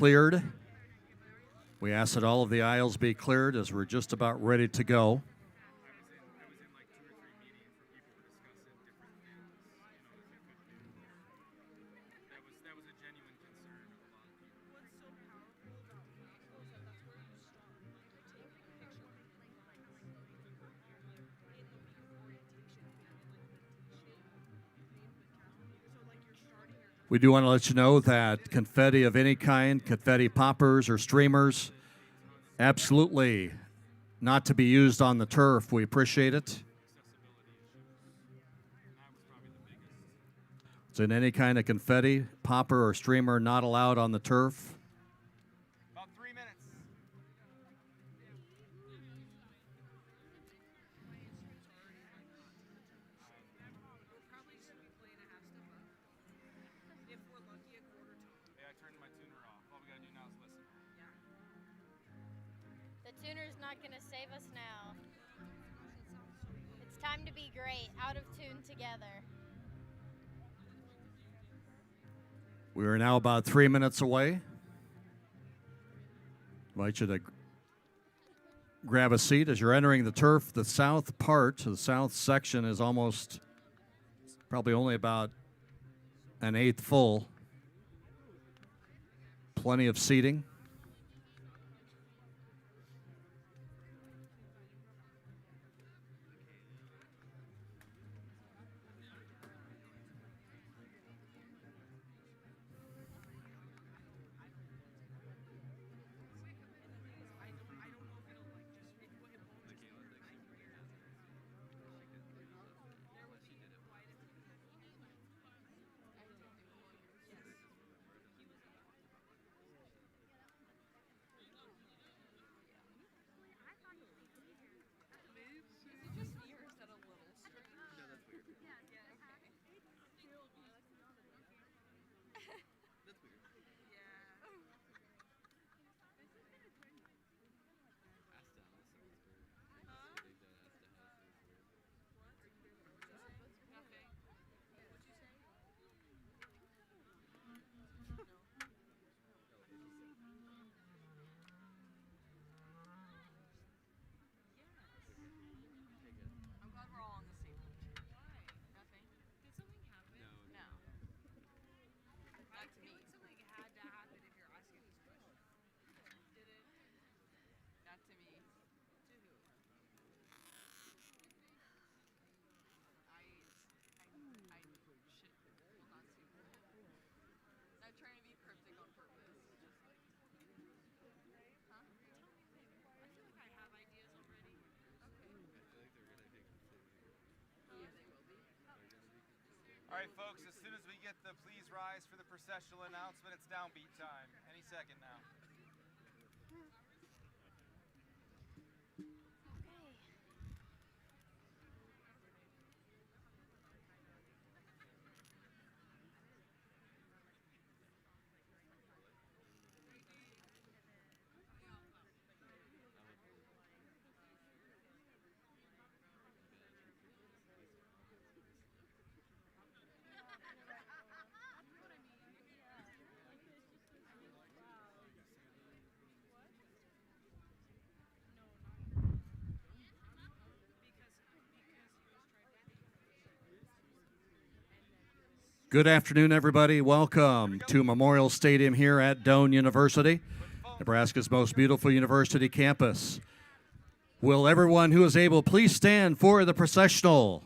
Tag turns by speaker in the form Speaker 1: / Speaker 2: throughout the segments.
Speaker 1: Cleared. We ask that all of the aisles be cleared as we're just about ready to go. We do want to let you know that confetti of any kind, confetti poppers or streamers, absolutely not to be used on the turf. We appreciate it. So in any kind of confetti, popper, or streamer not allowed on the turf.
Speaker 2: About 3 minutes. Yeah, I turned my tuner off. All we gotta do now is listen.
Speaker 3: The tuner's not gonna save us now. It's time to be great, out of tune together.
Speaker 1: We are now about 3 minutes away. Invite you to grab a seat as you're entering the turf. The south part, the south section is almost, probably only about an eighth full. Plenty of seating.
Speaker 2: All right, folks, as soon as we get the please rise for the processional announcement, it's downbeat time. Any second now.
Speaker 1: Good afternoon, everybody. Welcome to Memorial Stadium here at Doane University, Nebraska's most beautiful university campus. Will everyone who is able please stand for the processional?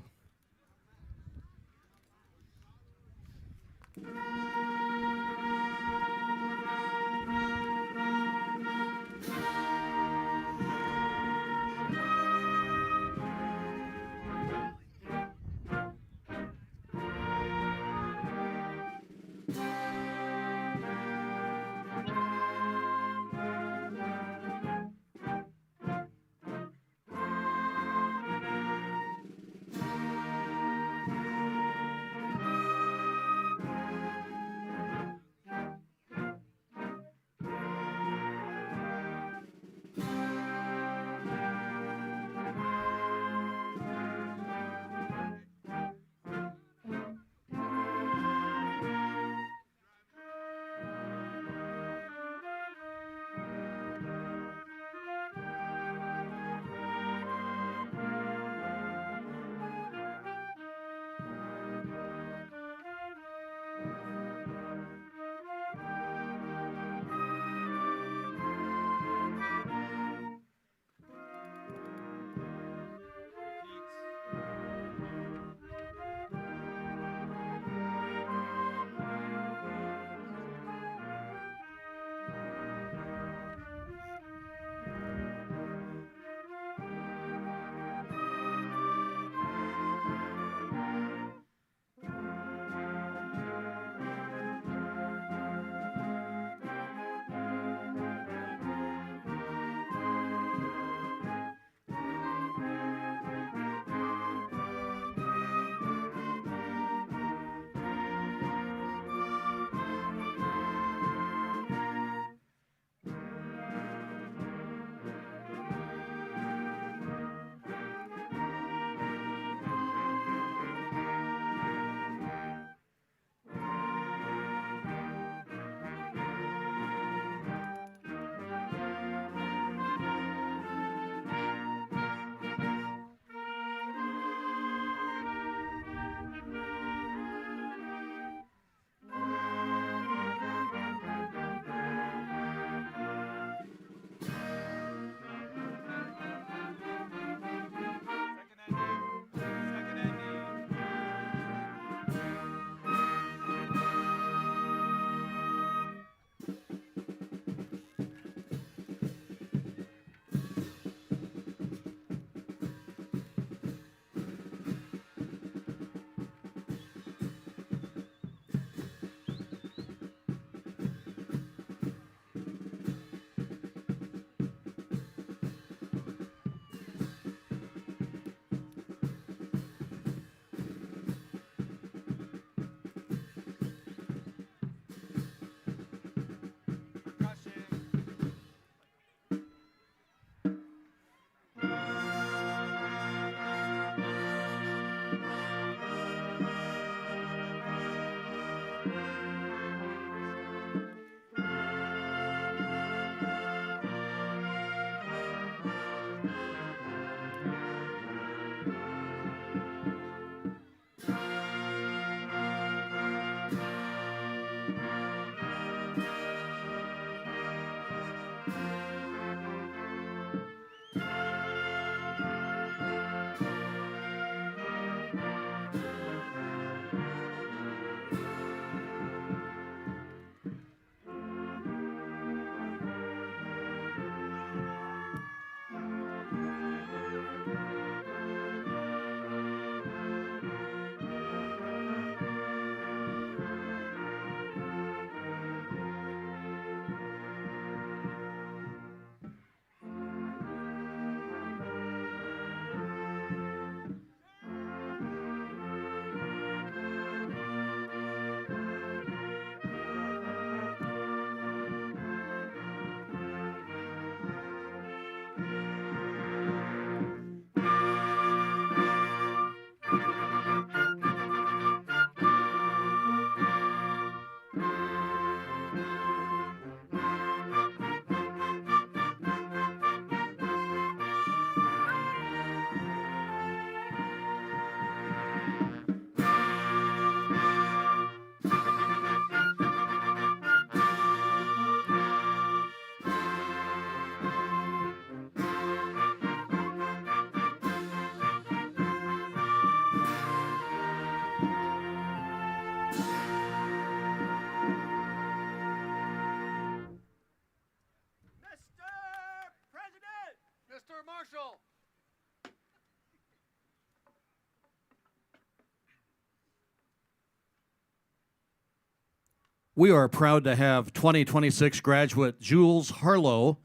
Speaker 1: We are proud to have 2026 graduate Jules Harlow,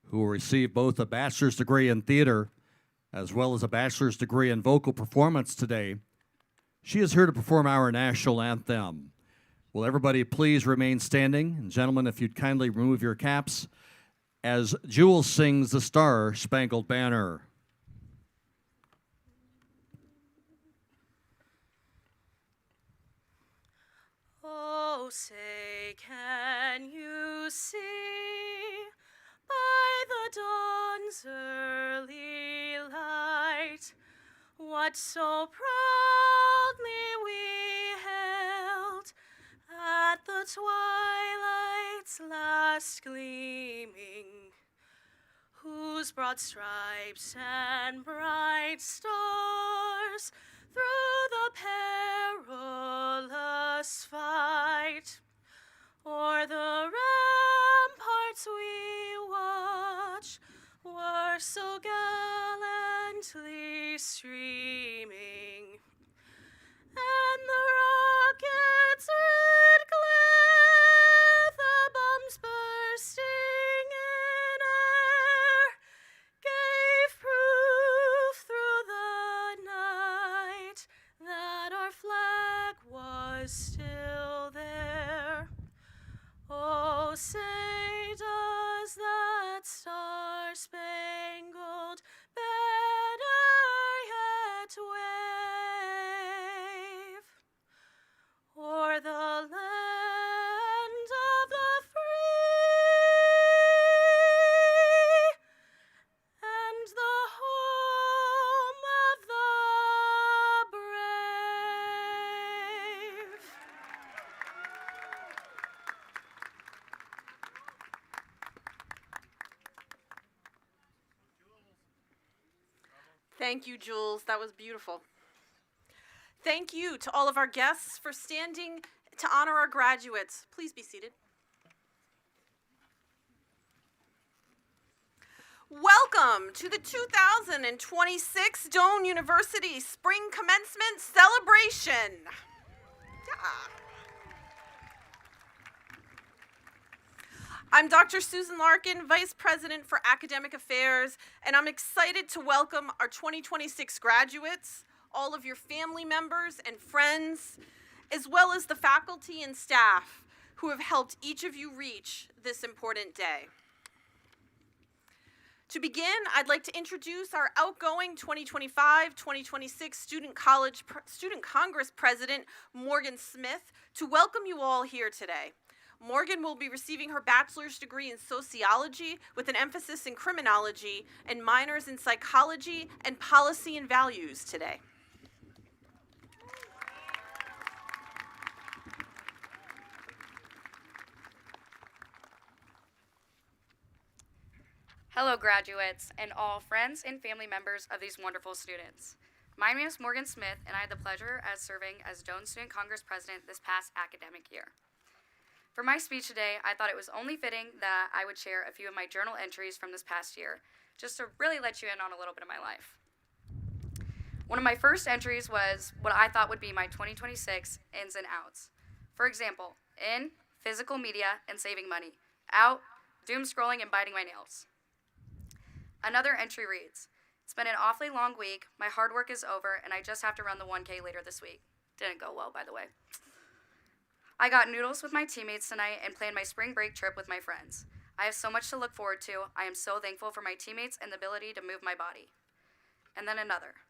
Speaker 1: who will receive both a bachelor's degree in theater as well as a bachelor's degree in vocal performance today. She is here to perform our national anthem. Will everybody please remain standing? And gentlemen, if you'd kindly remove your caps as Jules sings the Star-Spangled Banner.
Speaker 4: Oh, say, can you see by the dawn's early light what so proudly we held at the twilight's last gleaming, whose broad stripes and bright stars through the perilous fight o'er the ramparts we watch were so gallantly streaming, and the rocket's red glare, the bombs bursting in air, gave proof through the night that our flag was still there. Oh, say, does that star-spangled banner yet wave o'er the land of the free and the home of the brave? Thank you, Jules. That was beautiful. Thank you to all of our guests for standing to honor our graduates. Please be seated. Welcome to the 2026 Doane University Spring Commencement Celebration. Yeah. I'm Dr. Susan Larkin, Vice President for Academic Affairs, and I'm excited to welcome our 2026 graduates, all of your family members and friends, as well as the faculty and staff who have helped each of you reach this important day. To begin, I'd like to introduce our outgoing 2025-2026 Student Congress President, Morgan Smith, to welcome you all here today. Morgan will be receiving her bachelor's degree in sociology with an emphasis in criminology and minors in psychology and policy and values today.
Speaker 5: Hello, graduates, and all friends and family members of these wonderful students. My name is Morgan Smith, and I had the pleasure of serving as Doane Student Congress President this past academic year. For my speech today, I thought it was only fitting that I would share a few of my journal entries from this past year, just to really let you in on a little bit of my life. One of my first entries was what I thought would be my 2026 ins and outs. For example, in, physical media and saving money. Out, doom scrolling and biting my nails. Another entry reads, it's been an awfully long week, my hard work is over, and I just have to run the 1K later this week. Didn't go well, by the way. I got noodles with my teammates tonight and planned my spring break trip with my friends. I have so much to look forward to. I am so thankful for my teammates and the ability to move my body. And then another.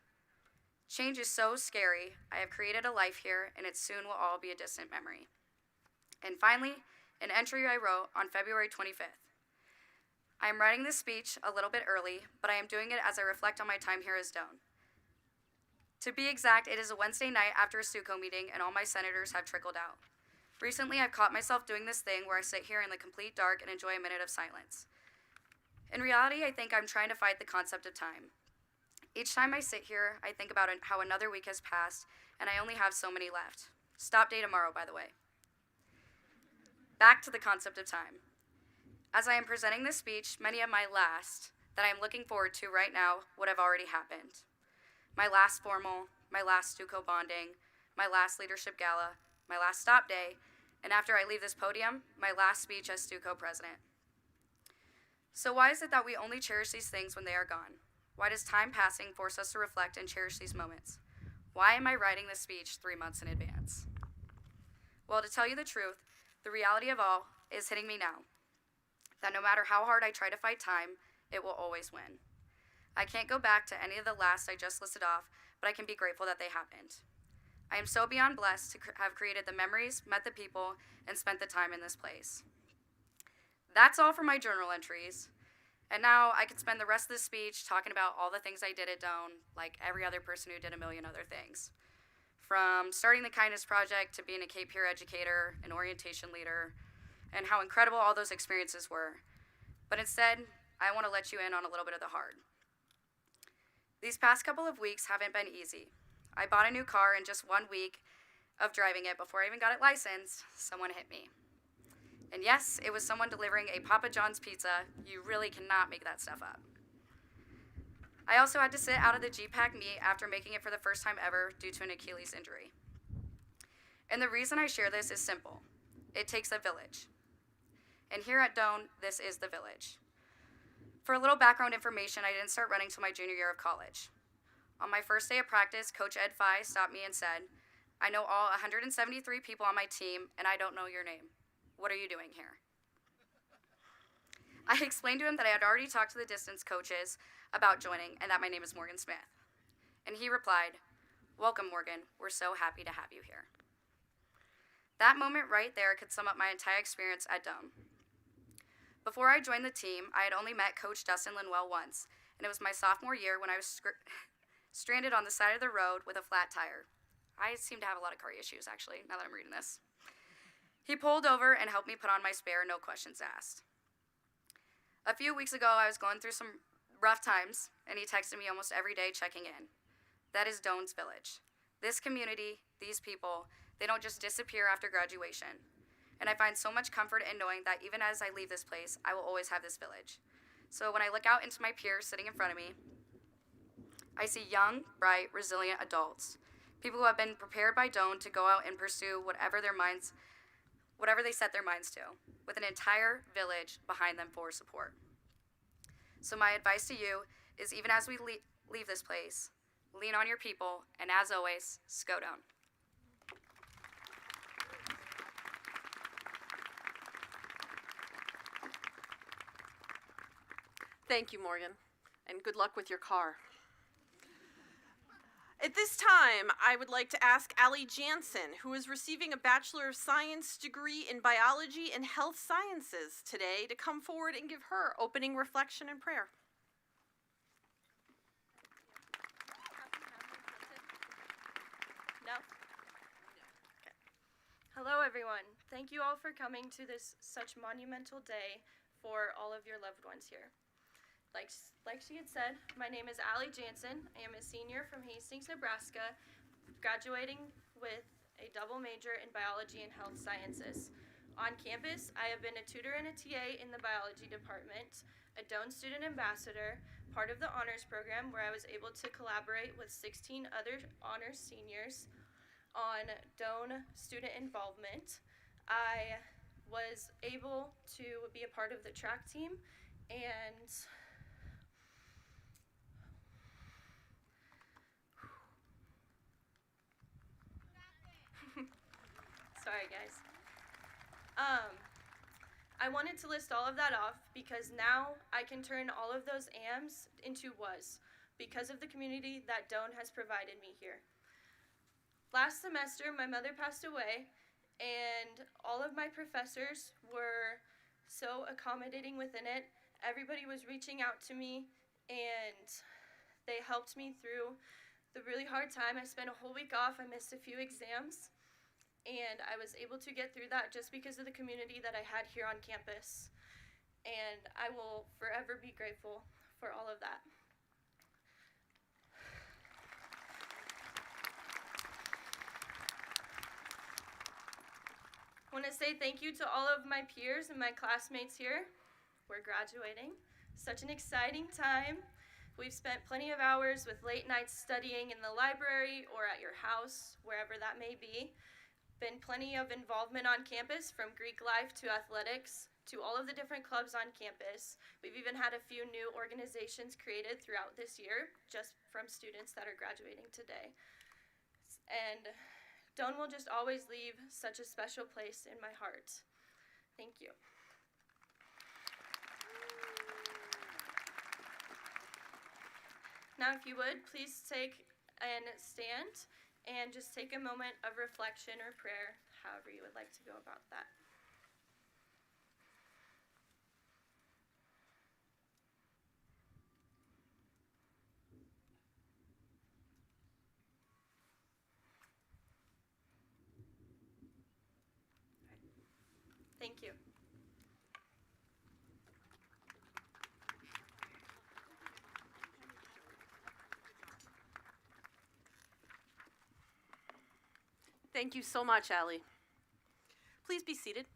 Speaker 5: Change is so scary. I have created a life here, and it soon will all be a distant memory. And finally, an entry I wrote on February 25th. I am writing this speech a little bit early, but I am doing it as I reflect on my time here as Doane. To be exact, it is a Wednesday night after a SUCO meeting, and all my senators have trickled out. Recently, I've caught myself doing this thing where I sit here in the complete dark and enjoy a minute of silence. In reality, I think I'm trying to fight the concept of time. Each time I sit here, I think about how another week has passed, and I only have so many left. Stop day tomorrow, by the way. Back to the concept of time. As I am presenting this speech, many of my last that I am looking forward to right now would have already happened. My last formal, my last SUCO bonding, my last leadership gala, my last stop day, and after I leave this podium, my last speech as STUCO president. So why is it that we only cherish these things when they are gone? Why does time passing force us to reflect and cherish these moments? Why am I writing this speech 3 months in advance? Well, to tell you the truth, the reality of all is hitting me now. That no matter how hard I try to fight time, it will always win. I can't go back to any of the last I just listed off, but I can be grateful that they happened. I am so beyond blessed to have created the memories, met the people, and spent the time in this place. That's all for my journal entries. And now I can spend the rest of this speech talking about all the things I did at Doane, like every other person who did a million other things. From starting the Kindness Project to being a Cape peer educator, an orientation leader, and how incredible all those experiences were. But instead, I want to let you in on a little bit of the hard. These past couple of weeks haven't been easy. I bought a new car in just 1 week of driving it. Before I even got it licensed, someone hit me. And yes, it was someone delivering a Papa John's pizza. You really cannot make that stuff up. I also had to sit out of the GPAC meet after making it for the first time ever due to an Achilles injury. And the reason I share this is simple. It takes a village. And here at Doane, this is the village. For a little background information, I didn't start running till my junior year of college. On my first day of practice, Coach Ed Fye stopped me and said, "I know all 173 people on my team, and I don't know your name. What are you doing here?" I explained to him that I had already talked to the distance coaches about joining and that my name is Morgan Smith. And he replied, "Welcome, Morgan. We're so happy to have you here." That moment right there could sum up my entire experience at Doane. Before I joined the team, I had only met Coach Dustin Linwell once, and it was my sophomore year when I was stranded on the side of the road with a flat tire. I seem to have a lot of car issues, actually, now that I'm reading this. He pulled over and helped me put on my spare, no questions asked. A few weeks ago, I was going through some rough times, and he texted me almost every day checking in. That is Doane's village. This community, these people, they don't just disappear after graduation. And I find so much comfort in knowing that even as I leave this place, I will always have this village. So when I look out into my peers sitting in front of me, I see young, bright, resilient adults, people who have been prepared by Doane to go out and pursue whatever they set their minds to, with an entire village behind them for support. So my advice to you is, even as we leave this place, lean on your people, and as always, SCO Doane.
Speaker 4: Thank you, Morgan, and good luck with your car. At this time, I would like to ask Allie Jansen, who is receiving a Bachelor of Science degree in Biology and Health Sciences today, to come forward and give her opening reflection and prayer.
Speaker 6: No? Okay. Hello, everyone. Thank you all for coming to this such monumental day for all of your loved ones here. Like she had said, my name is Allie Jansen. I am a senior from Hastings, Nebraska, graduating with a double major in Biology and Health Sciences. On campus, I have been a tutor and a TA in the biology department, a Doane student ambassador, part of the honors program where I was able to collaborate with 16 other honors seniors on Doane student involvement. I was able to be a part of the track team and sorry guys. I wanted to list all of that off because now I can turn all of those AMs into was because of the community that Doane has provided me here. Last semester, my mother passed away, and all of my professors were so accommodating within it. Everybody was reaching out to me, and they helped me through the really hard time. I spent a whole week off. I missed a few exams, and I was able to get through that just because of the community that I had here on campus. And I will forever be grateful for all of that. I want to say thank you to all of my peers and my classmates here. We're graduating. Such an exciting time. We've spent plenty of hours with late nights studying in the library or at your house, wherever that may be. Been plenty of involvement on campus, from Greek life to athletics to all of the different clubs on campus. We've even had a few new organizations created throughout this year, just from students that are graduating today. And Doane will just always leave such a special place in my heart. Thank you. Now, if you would, please take and stand and just take a moment of reflection or prayer, however you would like to go about that. Thank you.
Speaker 4: Thank you so much, Allie. Please be seated.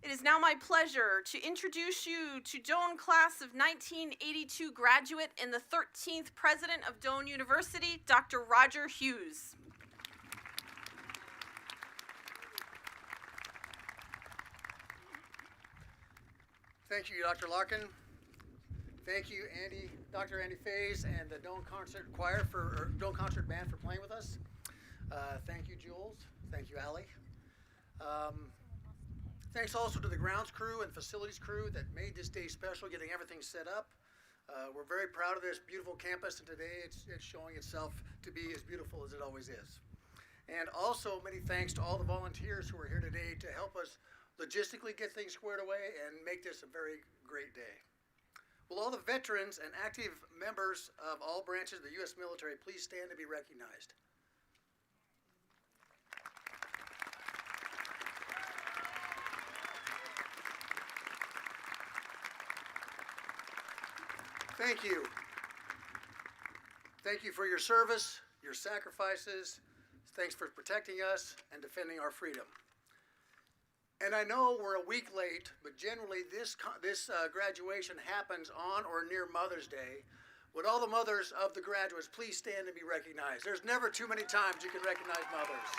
Speaker 4: It is now my pleasure to introduce you to Doane Class of 1982 graduate and the 13th President of Doane University, Dr. Roger Hughes.
Speaker 7: Thank you, Dr. Larkin. Thank you, Dr. Andy Fays and the Doane Concert Band for playing with us. Thank you, Jules. Thank you, Allie. Thanks also to the grounds crew and facilities crew that made this day special, getting everything set up. We're very proud of this beautiful campus, and today it's showing itself to be as beautiful as it always is. And also many thanks to all the volunteers who are here today to help us logistically get things squared away and make this a very great day. Will all the veterans and active members of all branches of the U.S. military please stand to be recognized? Thank you. Thank you for your service, your sacrifices. Thanks for protecting us and defending our freedom. And I know we're a week late, but generally this graduation happens on or near Mother's Day. Would all the mothers of the graduates please stand and be recognized? There's never too many times you can recognize mothers.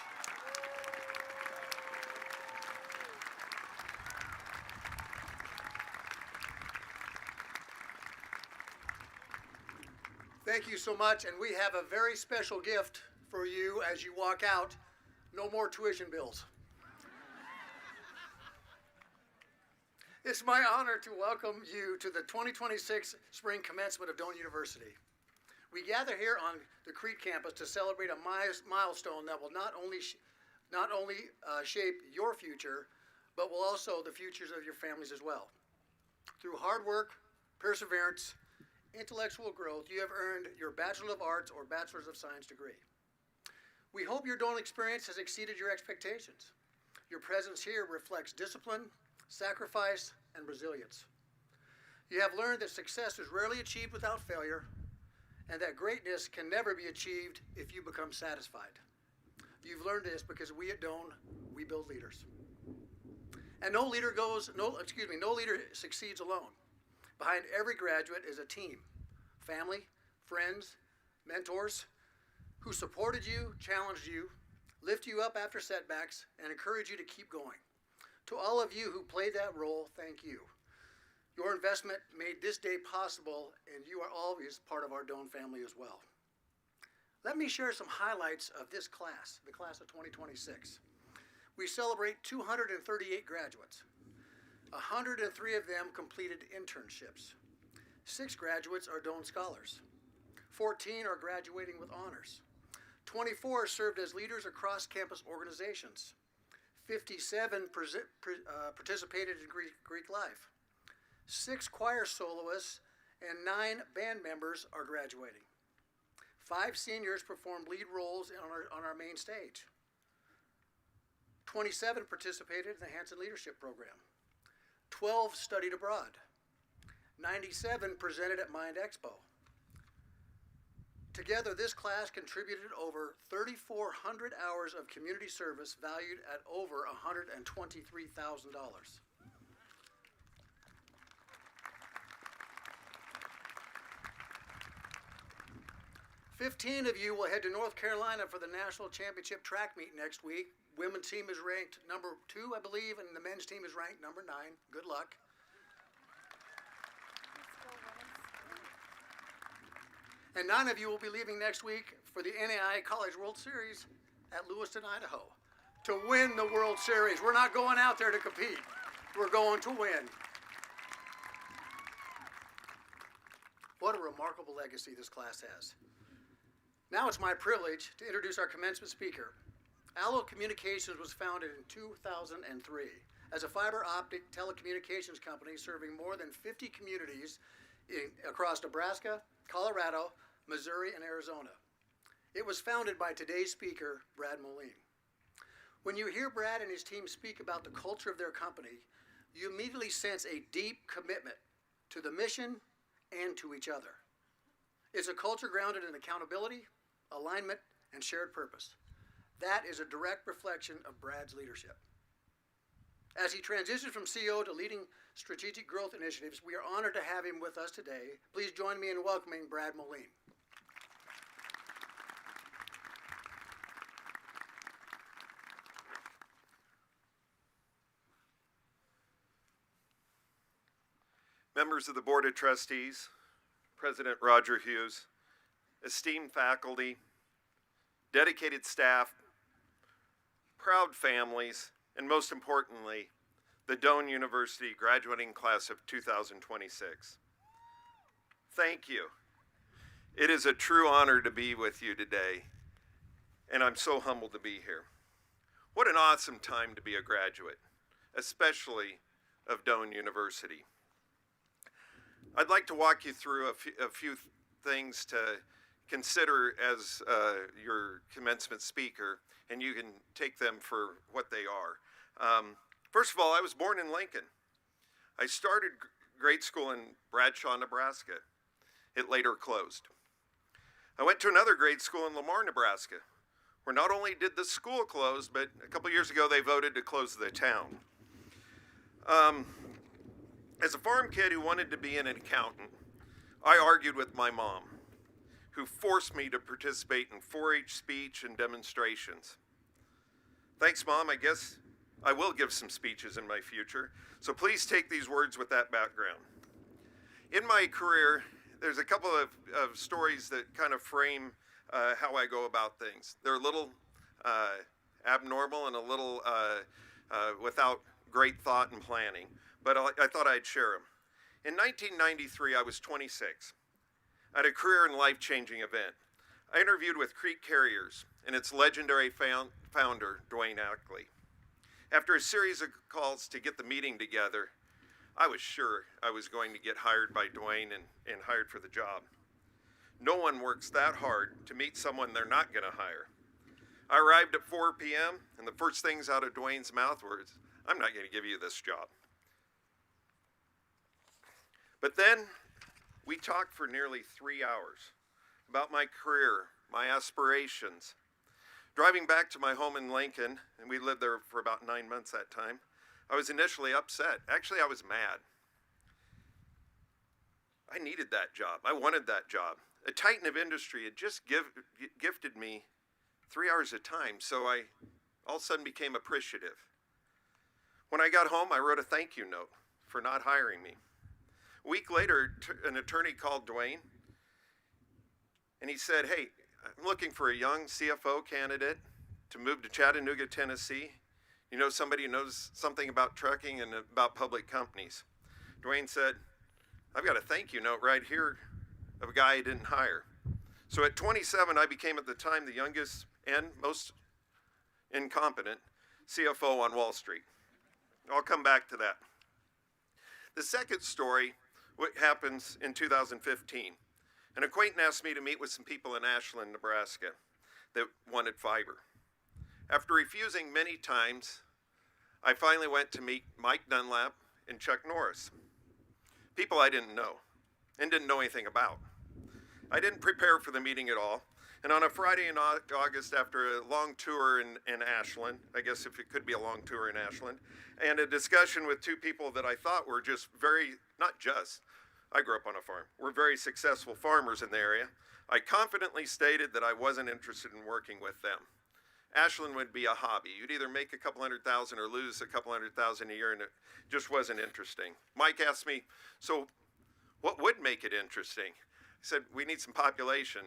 Speaker 7: Thank you so much, and we have a very special gift for you as you walk out. No more tuition bills. It's my honor to welcome you to the 2026 spring commencement of Doane University. We gather here on the Crete campus to celebrate a milestone that will not only shape your future, but will also the futures of your families as well. Through hard work, perseverance, intellectual growth, you have earned your Bachelor of Arts or Bachelor of Science degree. We hope your Doane experience has exceeded your expectations. Your presence here reflects discipline, sacrifice, and resilience. You have learned that success is rarely achieved without failure, and that greatness can never be achieved if you become satisfied. You've learned this because we at Doane, we build leaders. And no leader succeeds alone. Behind every graduate is a team, family, friends, mentors, who supported you, challenged you, lift you up after setbacks, and encourage you to keep going. To all of you who played that role, thank you. Your investment made this day possible, and you are always part of our Doane family as well. Let me share some highlights of this class, the class of 2026. We celebrate 238 graduates. 103 of them completed internships. 6 graduates are Doane Scholars. 14 are graduating with honors. 24 served as leaders across campus organizations. 57 participated in Greek life. 6 choir soloists and 9 band members are graduating. 5 seniors performed lead roles on our main stage. 27 participated in the Hanson Leadership Program. 12 studied abroad. 97 presented at Mind Expo. Together, this class contributed over 3,400 hours of community service valued at over $123,000. 15 of you will head to North Carolina for the National Championship track meet next week. Women's team is ranked number 2, I believe, and the men's team is ranked number 9. Good luck. And 9 of you will be leaving next week for the NAIA College World Series at Lewiston, Idaho, to win the World Series. We're not going out there to compete. We're going to win. What a remarkable legacy this class has. Now it's my privilege to introduce our commencement speaker. Allo Communications was founded in 2003 as a fiber optic telecommunications company serving more than 50 communities across Nebraska, Colorado, Missouri, and Arizona. It was founded by today's speaker, Brad Moline. When you hear Brad and his team speak about the culture of their company, you immediately sense a deep commitment to the mission and to each other. It's a culture grounded in accountability, alignment, and shared purpose. That is a direct reflection of Brad's leadership. As he transitions from CEO to leading strategic growth initiatives, we are honored to have him with us today. Please join me in welcoming Brad Moline.
Speaker 8: Members of the Board of Trustees, President Roger Hughes, esteemed faculty, dedicated staff, proud families, and most importantly, the Doane University graduating class of 2026. Thank you. It is a true honor to be with you today, and I'm so humbled to be here. What an awesome time to be a graduate, especially of Doane University. I'd like to walk you through a few things to consider as your commencement speaker, and you can take them for what they are. First of all, I was born in Lincoln. I started grade school in Bradshaw, Nebraska. It later closed. I went to another grade school in Lamar, Nebraska, where not only did the school close, but a couple years ago they voted to close the town. As a farm kid who wanted to be an accountant, I argued with my mom, who forced me to participate in 4-H speech and demonstrations. Thanks, Mom. I guess I will give some speeches in my future, so please take these words with that background. In my career, there's a couple of stories that kind of frame how I go about things. They're a little abnormal and a little without great thought and planning, but I thought I'd share them. In 1993, I was 26. I had a career and life-changing event. I interviewed with Creek Carriers and its legendary founder, Dwayne Ackley. After a series of calls to get the meeting together, I was sure I was going to get hired by Dwayne and hired for the job. No one works that hard to meet someone they're not going to hire. I arrived at 4 p.m., and the first things out of Dwayne's mouth were, "I'm not going to give you this job." But then we talked for nearly 3 hours about my career, my aspirations. Driving back to my home in Lincoln, and we lived there for about 9 months that time, I was initially upset. Actually, I was mad. I needed that job. I wanted that job. A titan of industry had just gifted me 3 hours of time, so I all of a sudden became appreciative. When I got home, I wrote a thank you note for not hiring me. A week later, an attorney called Dwayne, and he said, "Hey, I'm looking for a young CFO candidate to move to Chattanooga, Tennessee. You know somebody who knows something about trucking and about public companies." Dwayne said, "I've got a thank you note right here of a guy I didn't hire." So at 27, I became at the time the youngest and most incompetent CFO on Wall Street. I'll come back to that. The second story happens in 2015. An acquaintance asked me to meet with some people in Ashland, Nebraska that wanted fiber. After refusing many times, I finally went to meet Mike Dunlap and Chuck Norris, people I didn't know and didn't know anything about. I didn't prepare for the meeting at all, and on a Friday in August, after a long tour in Ashland, I guess if it could be a long tour in Ashland, and a discussion with two people that I thought were just I grew up on a farm, we're very successful farmers in the area. I confidently stated that I wasn't interested in working with them. Ashland would be a hobby. You'd either make a couple $100,000 or lose a couple $100,000 a year, and it just wasn't interesting. Mike asked me, so what would make it interesting? I said, we need some population.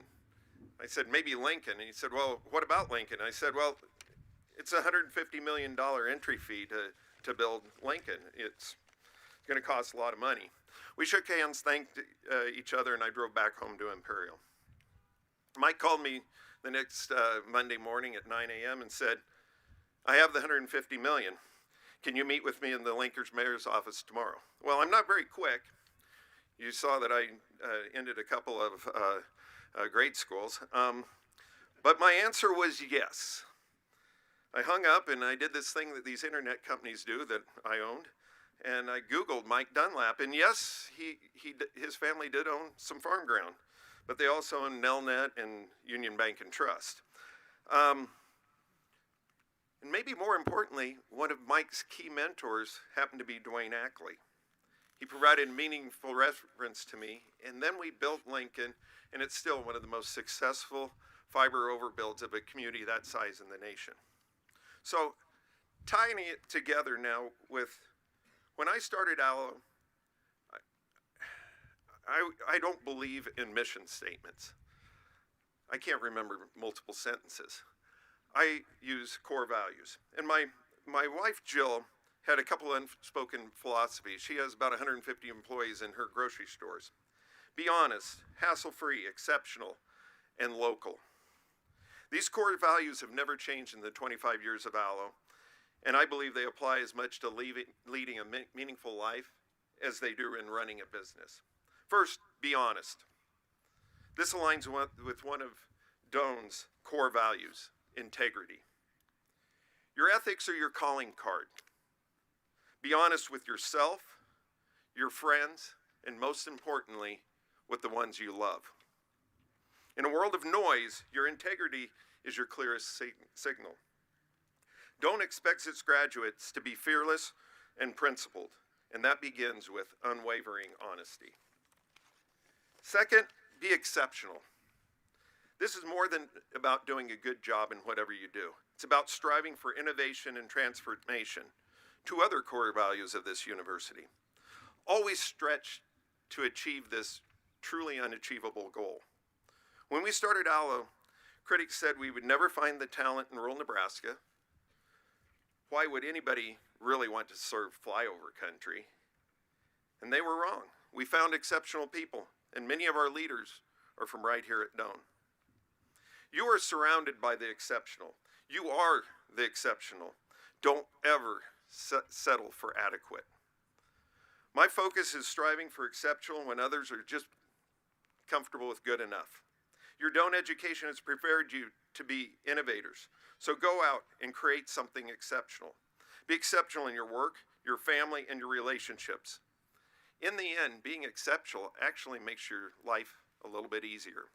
Speaker 8: I said, maybe Lincoln. And he said, well, what about Lincoln? I said, well, it's a $150 million entry fee to build Lincoln. It's going to cost a lot of money. We shook hands, thanked each other, and I drove back home to Imperial. Mike called me the next Monday morning at 9 a.m. and said, I have the $150 million. Can you meet with me in the Lincoln mayor's office tomorrow? Well, I'm not very quick. You saw that I ended a couple of grade schools. But my answer was yes. I hung up and I did this thing that these internet companies do that I owned. And I Googled Mike Dunlap. And yes, his family did own some farm ground. But they also own Nelnet and Union Bank and Trust. And maybe more importantly, one of Mike's key mentors happened to be Dwayne Ackley. He provided meaningful reference to me, and then we built Lincoln, and it's still one of the most successful fiber overbuilds of a community that size in the nation. So tying it together now with, when I started Allo, I don't believe in mission statements. I can't remember multiple sentences. I use core values. And my wife, Jill, had a couple unspoken philosophies. She has about 150 employees in her grocery stores. Be honest, hassle-free, exceptional, and local. These core values have never changed in the 25 years of Allo, and I believe they apply as much to leading a meaningful life as they do in running a business. First, be honest. This aligns with one of Doan's core values, integrity. Your ethics are your calling card. Be honest with yourself, your friends, and most importantly, with the ones you love. In a world of noise, your integrity is your clearest signal. Doan expects its graduates to be fearless and principled, and that begins with unwavering honesty. Second, be exceptional. This is more than about doing a good job in whatever you do. It's about striving for innovation and transformation, two other core values of this university. Always stretch to achieve this truly unachievable goal. When we started Allo, critics said we would never find the talent in rural Nebraska. Why would anybody really want to serve flyover country? And they were wrong. We found exceptional people, and many of our leaders are from right here at Doan. You are surrounded by the exceptional. You are the exceptional. Don't ever settle for adequate. My focus is striving for exceptional when others are just comfortable with good enough. Your Doan education has prepared you to be innovators. So go out and create something exceptional. Be exceptional in your work, your family, and your relationships. In the end, being exceptional actually makes your life a little bit easier.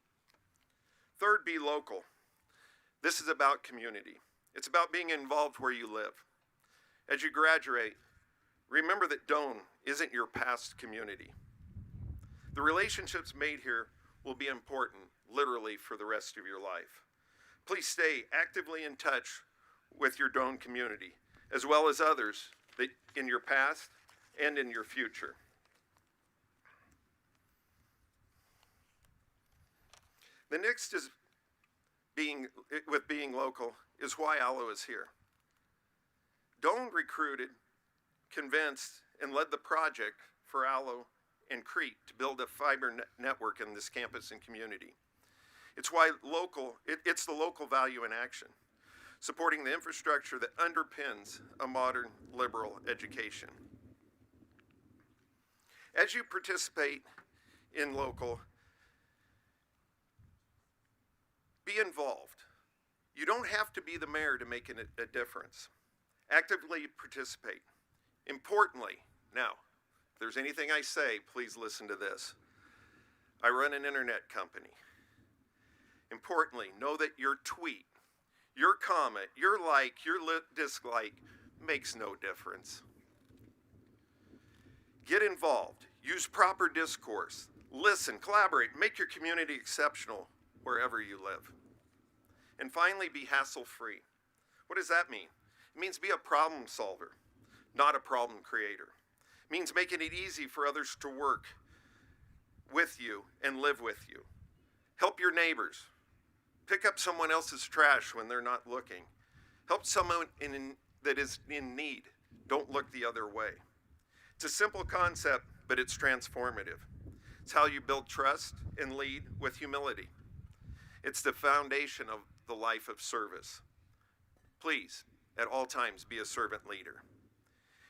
Speaker 8: Third, be local. This is about community. It's about being involved where you live. As you graduate, remember that Doan isn't your past community. The relationships made here will be important, literally, for the rest of your life. Please stay actively in touch with your Doan community, as well as others in your past and in your future. The next is being local is why Allo is here. Doan recruited, convinced, and led the project for Allo and Crete to build a fiber network in this campus and community. It's why it's the local value in action, supporting the infrastructure that underpins a modern liberal education. As you participate in local, be involved. You don't have to be the mayor to make a difference. Actively participate. Importantly, now, if there's anything I say, please listen to this. I run an internet company. Importantly, know that your tweet, your comment, your like, your dislike makes no difference. Get involved. Use proper discourse. Listen, collaborate, make your community exceptional wherever you live. And finally, be hassle-free. What does that mean? It means be a problem solver, not a problem creator. It means making it easy for others to work with you and live with you. Help your neighbors. Pick up someone else's trash when they're not looking. Help someone that is in need. Don't look the other way. It's a simple concept, but it's transformative. It's how you build trust and lead with humility. It's the foundation of the life of service. Please, at all times, be a servant leader.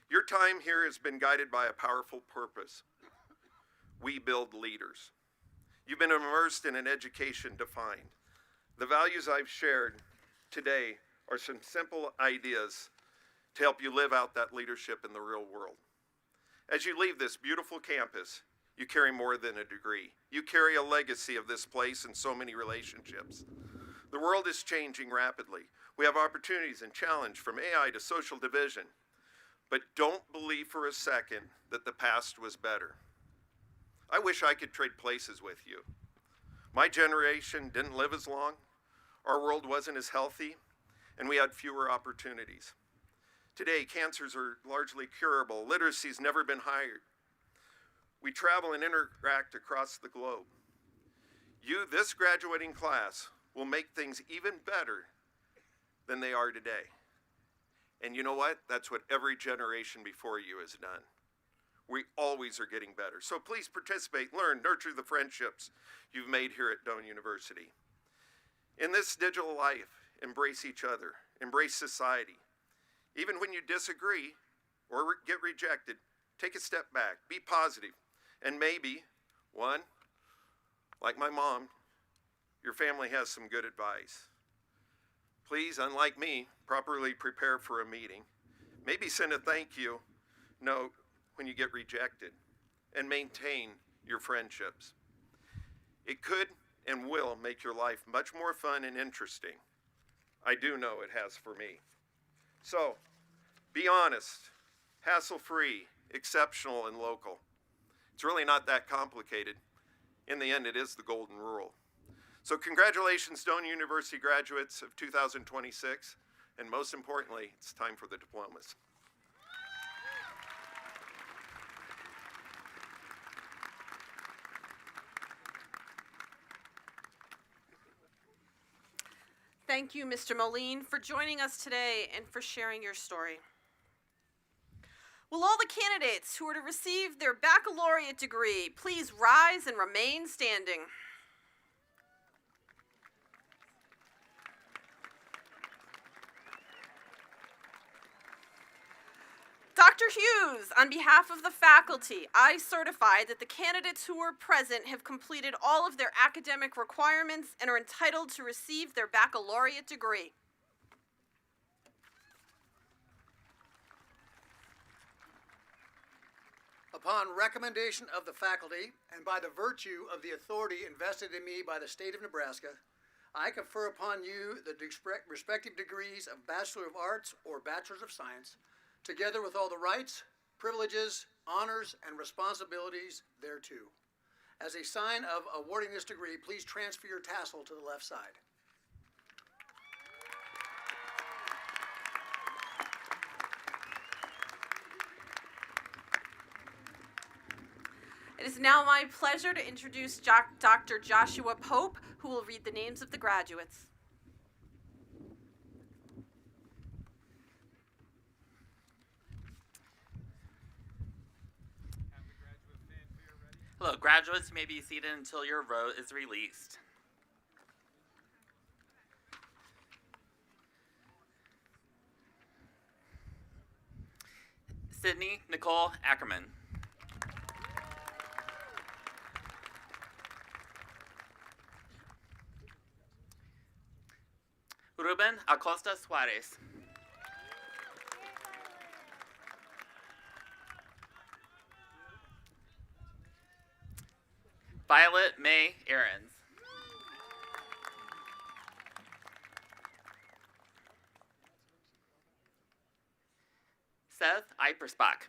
Speaker 8: Your time here has been guided by a powerful purpose. We build leaders. You've been immersed in an education defined. The values I've shared today are some simple ideas to help you live out that leadership in the real world. As you leave this beautiful campus, you carry more than a degree. You carry a legacy of this place and so many relationships. The world is changing rapidly. We have opportunities and challenge from AI to social division. But don't believe for a second that the past was better. I wish I could trade places with you. My generation didn't live as long, our world wasn't as healthy, and we had fewer opportunities. Today, cancers are largely curable. Literacy's never been higher. We travel and interact across the globe. You, this graduating class, will make things even better than they are today. And you know what? That's what every generation before you has done. We always are getting better. So please participate, learn, nurture the friendships you've made here at Doane University. In this digital life, embrace each other, embrace society. Even when you disagree or get rejected, take a step back, be positive, and maybe, one, like my mom, your family has some good advice. Please, unlike me, properly prepare for a meeting. Maybe send a thank you note when you get rejected, and maintain your friendships. It could and will make your life much more fun and interesting. I do know it has for me. So, be honest, hassle-free, exceptional, and local. It's really not that complicated. In the end, it is the golden rule. So congratulations, Doane University graduates of 2026, and most importantly, it's time for the diplomas.
Speaker 4: Thank you, Mr. Moline, for joining us today and for sharing your story. Will all the candidates who are to receive their baccalaureate degree please rise and remain standing? Dr. Hughes, on behalf of the faculty, I certify that the candidates who are present have completed all of their academic requirements and are entitled to receive their baccalaureate degree.
Speaker 7: Upon recommendation of the faculty and by the virtue of the authority invested in me by the state of Nebraska, I confer upon you the respective degrees of Bachelor of Arts or Bachelor of Science, together with all the rights, privileges, honors, and responsibilities thereto. As a sign of awarding this degree, please transfer your tassel to the left side.
Speaker 4: It is now my pleasure to introduce Dr. Joshua Pope, who will read the names of the graduates.
Speaker 9: Hello, graduates, you may be seated until your vote is released. Sydney Nicole Ackerman. Ruben Acosta Suarez. Violet May Ahrens. Seth Ipersbach.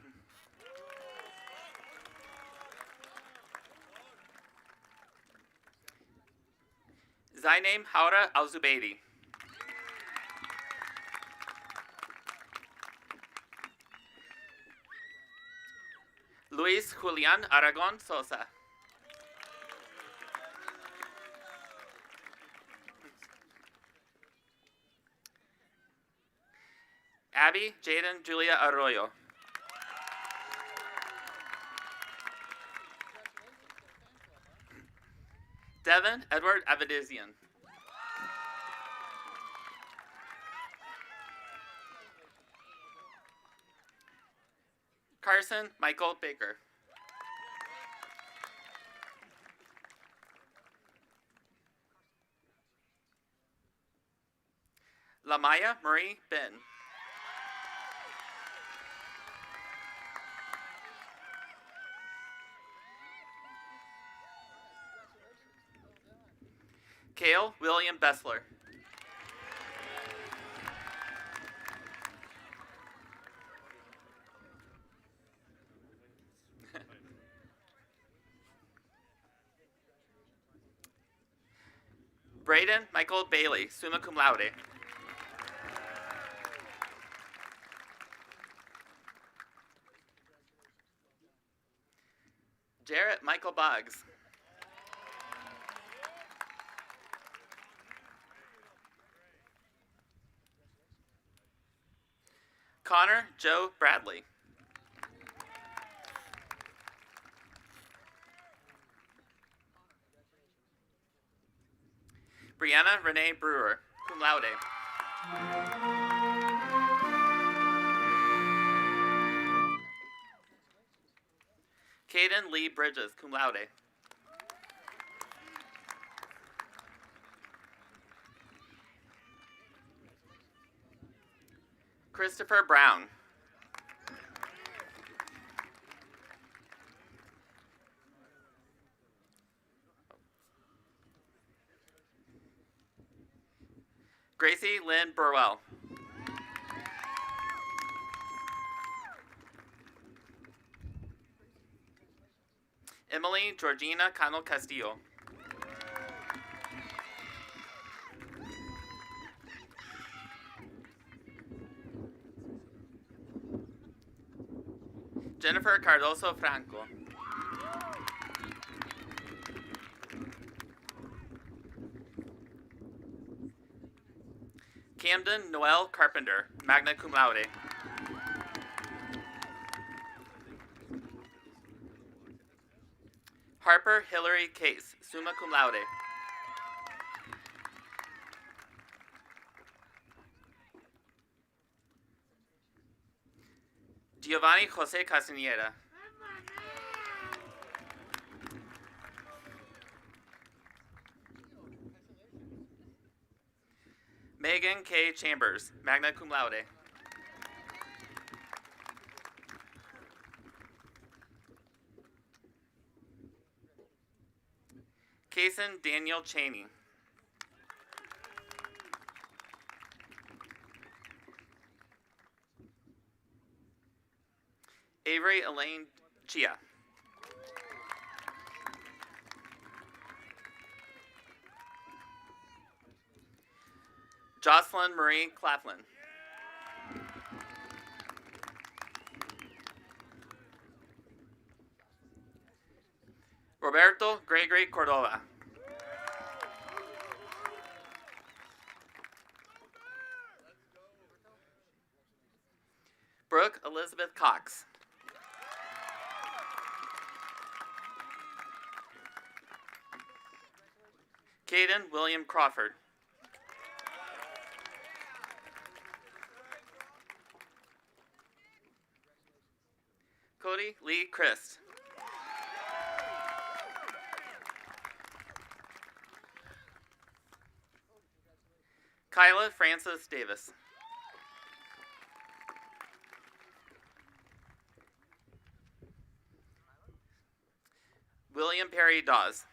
Speaker 9: Zainem Haura Al-Zubaidi. Luis Julian Aragon Sosa. Abby Jaden Julia Arroyo. Devin Edward Avedizian. Carson Michael Baker. Lamaya Marie Ben. Cale William Bessler. Braden Michael Bailey, summa cum laude. Jarrett Michael Boggs. Connor Joe Bradley. Brianna Renee Brewer, cum laude. Caden Lee Bridges, cum laude. Christopher Brown. Gracie Lynn Burwell. Emily Georgina Cano Castillo. Jennifer Cardoso Franco. Camden Noel Carpenter, magna cum laude. Harper Hillary Case, summa cum laude. Giovanni Jose Castaneda. Megan K. Chambers, magna cum laude. Kason Daniel Cheney. Avery Elaine Chia. Jocelyn Marie Claflin. Roberto Gregory Cordova. Brooke Elizabeth Cox. Caden William Crawford. Cody Lee Christ. Kyla Francis Davis. William Perry Dawes.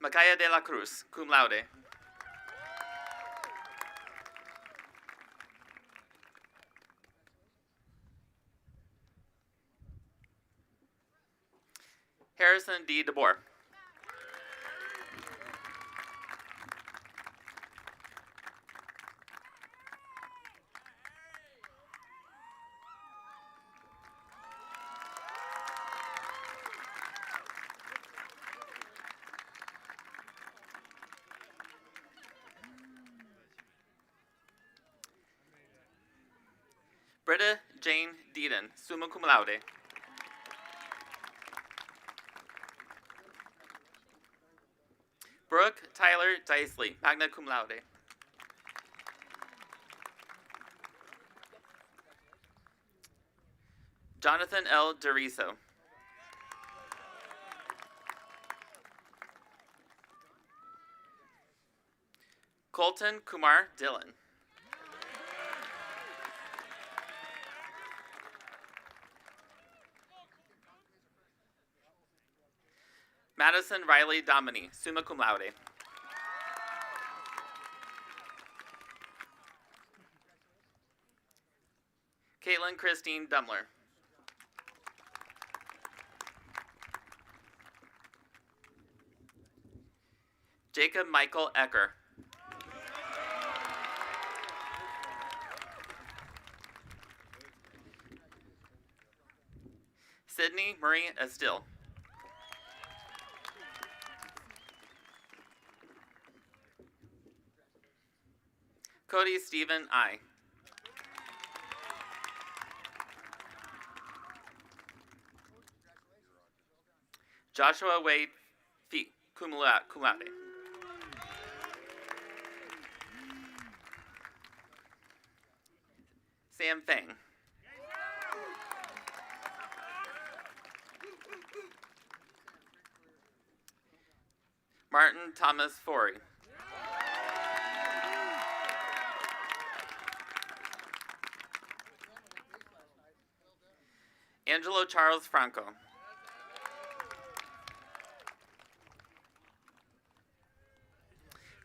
Speaker 9: Macaya de la Cruz, cum laude. Harrison D. DeBoer. Britta Jane Deeden, summa cum laude. Brooke Tyler Dicely, magna cum laude. Jonathan L. Deriso. Colton Kumar Dillon. Madison Riley Domini, summa cum laude. Caitlin Christine Dumler. Jacob Michael Ecker. Sydney Marie Estill. Cody Stephen I. Joshua Wade Fee, cum laude. Sam Feng. Martin Thomas Forey. Angelo Charles Franco.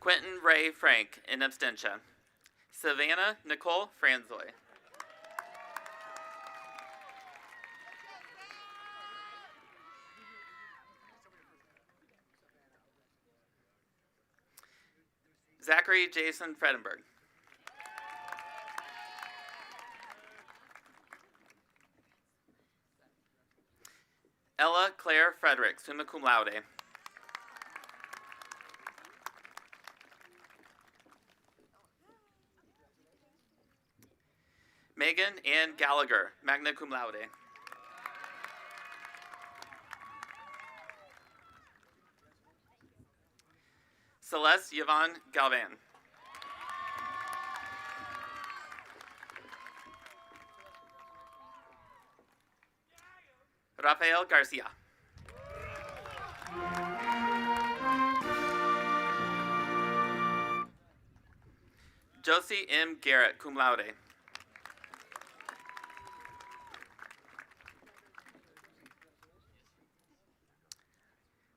Speaker 9: Quentin Ray Frank, in absentia. Savannah Nicole Franzoy. Zachary Jason Fredenberg. Ella Claire Frederick, summa cum laude. Megan Ann Gallagher, magna cum laude. Celeste Yvonne Galvan. Rafael Garcia. Josie M. Garrett, cum laude.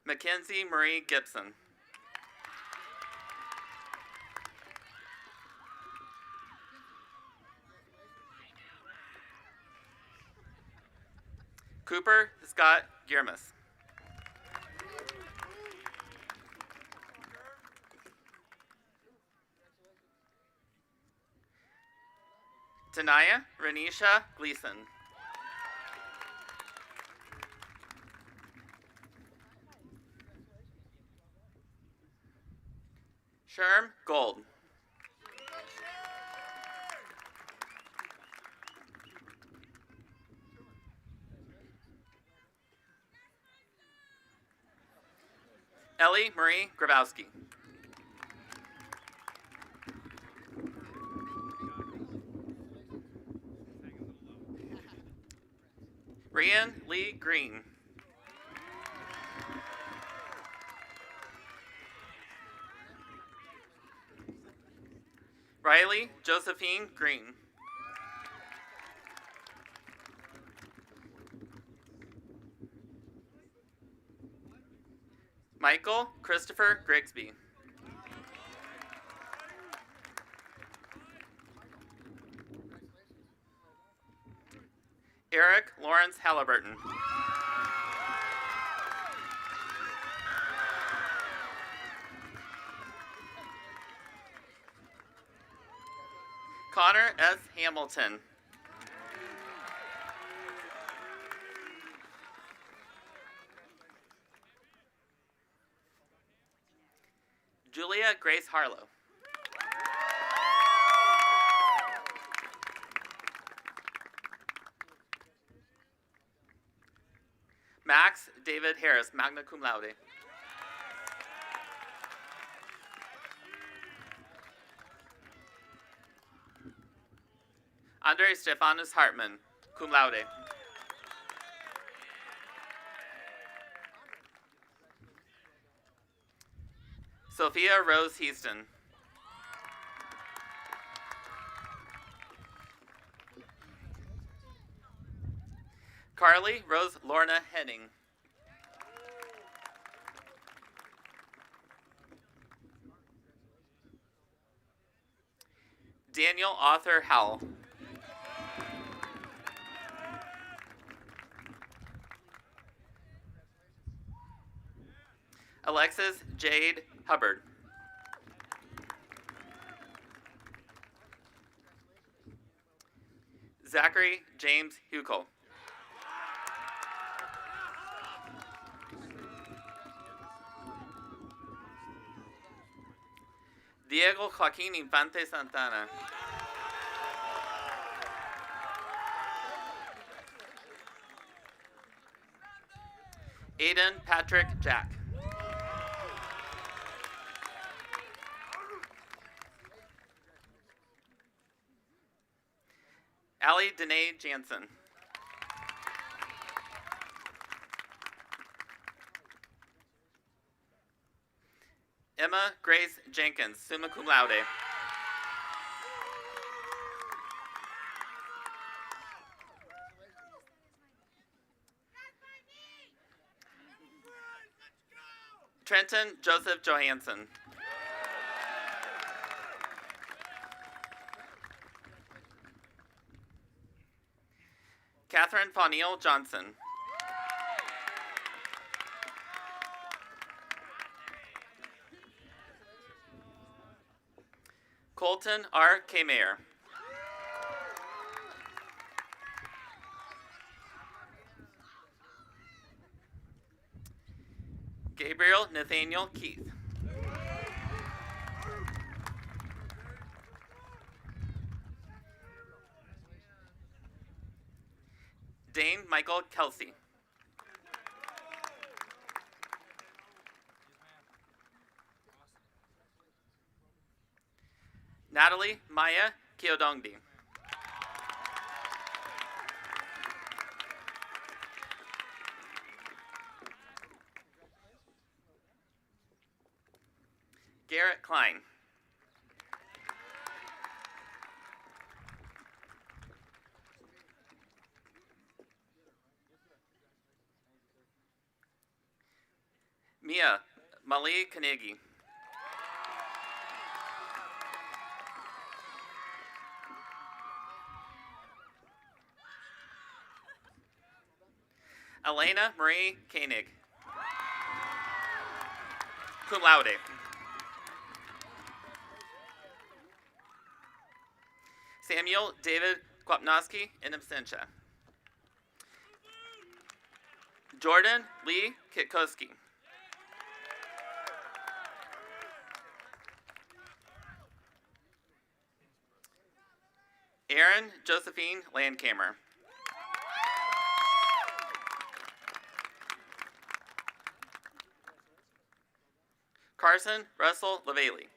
Speaker 9: Mackenzie Marie Gibson. Cooper Scott Girmas. Tanaya Renisha Gleason. Sherm Gold. Ellie Marie Grabowski. Rian Lee Green. Riley Josephine Green. Michael Christopher Grigsby. Eric Lawrence Halliburton. Connor S. Hamilton. Julia Grace Harlow. Max David Harris, magna cum laude. Andre Stefanus Hartman, cum laude. Sophia Rose Heaston. Carly Rose Lorna Henning. Daniel Arthur Howell. Alexis Jade Hubbard. Zachary James Huckel. Diego Joaquin Infante Santana. Aiden Patrick Jack. Allie Danae Jansen. Emma Grace Jenkins, summa cum laude. Trenton Joseph Johansson. Catherine Fauneal Johnson. Colton R. K. Mayer. Gabriel Nathaniel Keith. Dane Michael Kelsey. Natalie Maya Kiodongdi. Garrett Klein. Mia Mali Kanegi. Elena Marie Koenig. Cum laude. Samuel David Kwapnowski in absentia. Jordan Lee Kitkowski. Erin Josephine Landkamer. Carson Russell LaValey.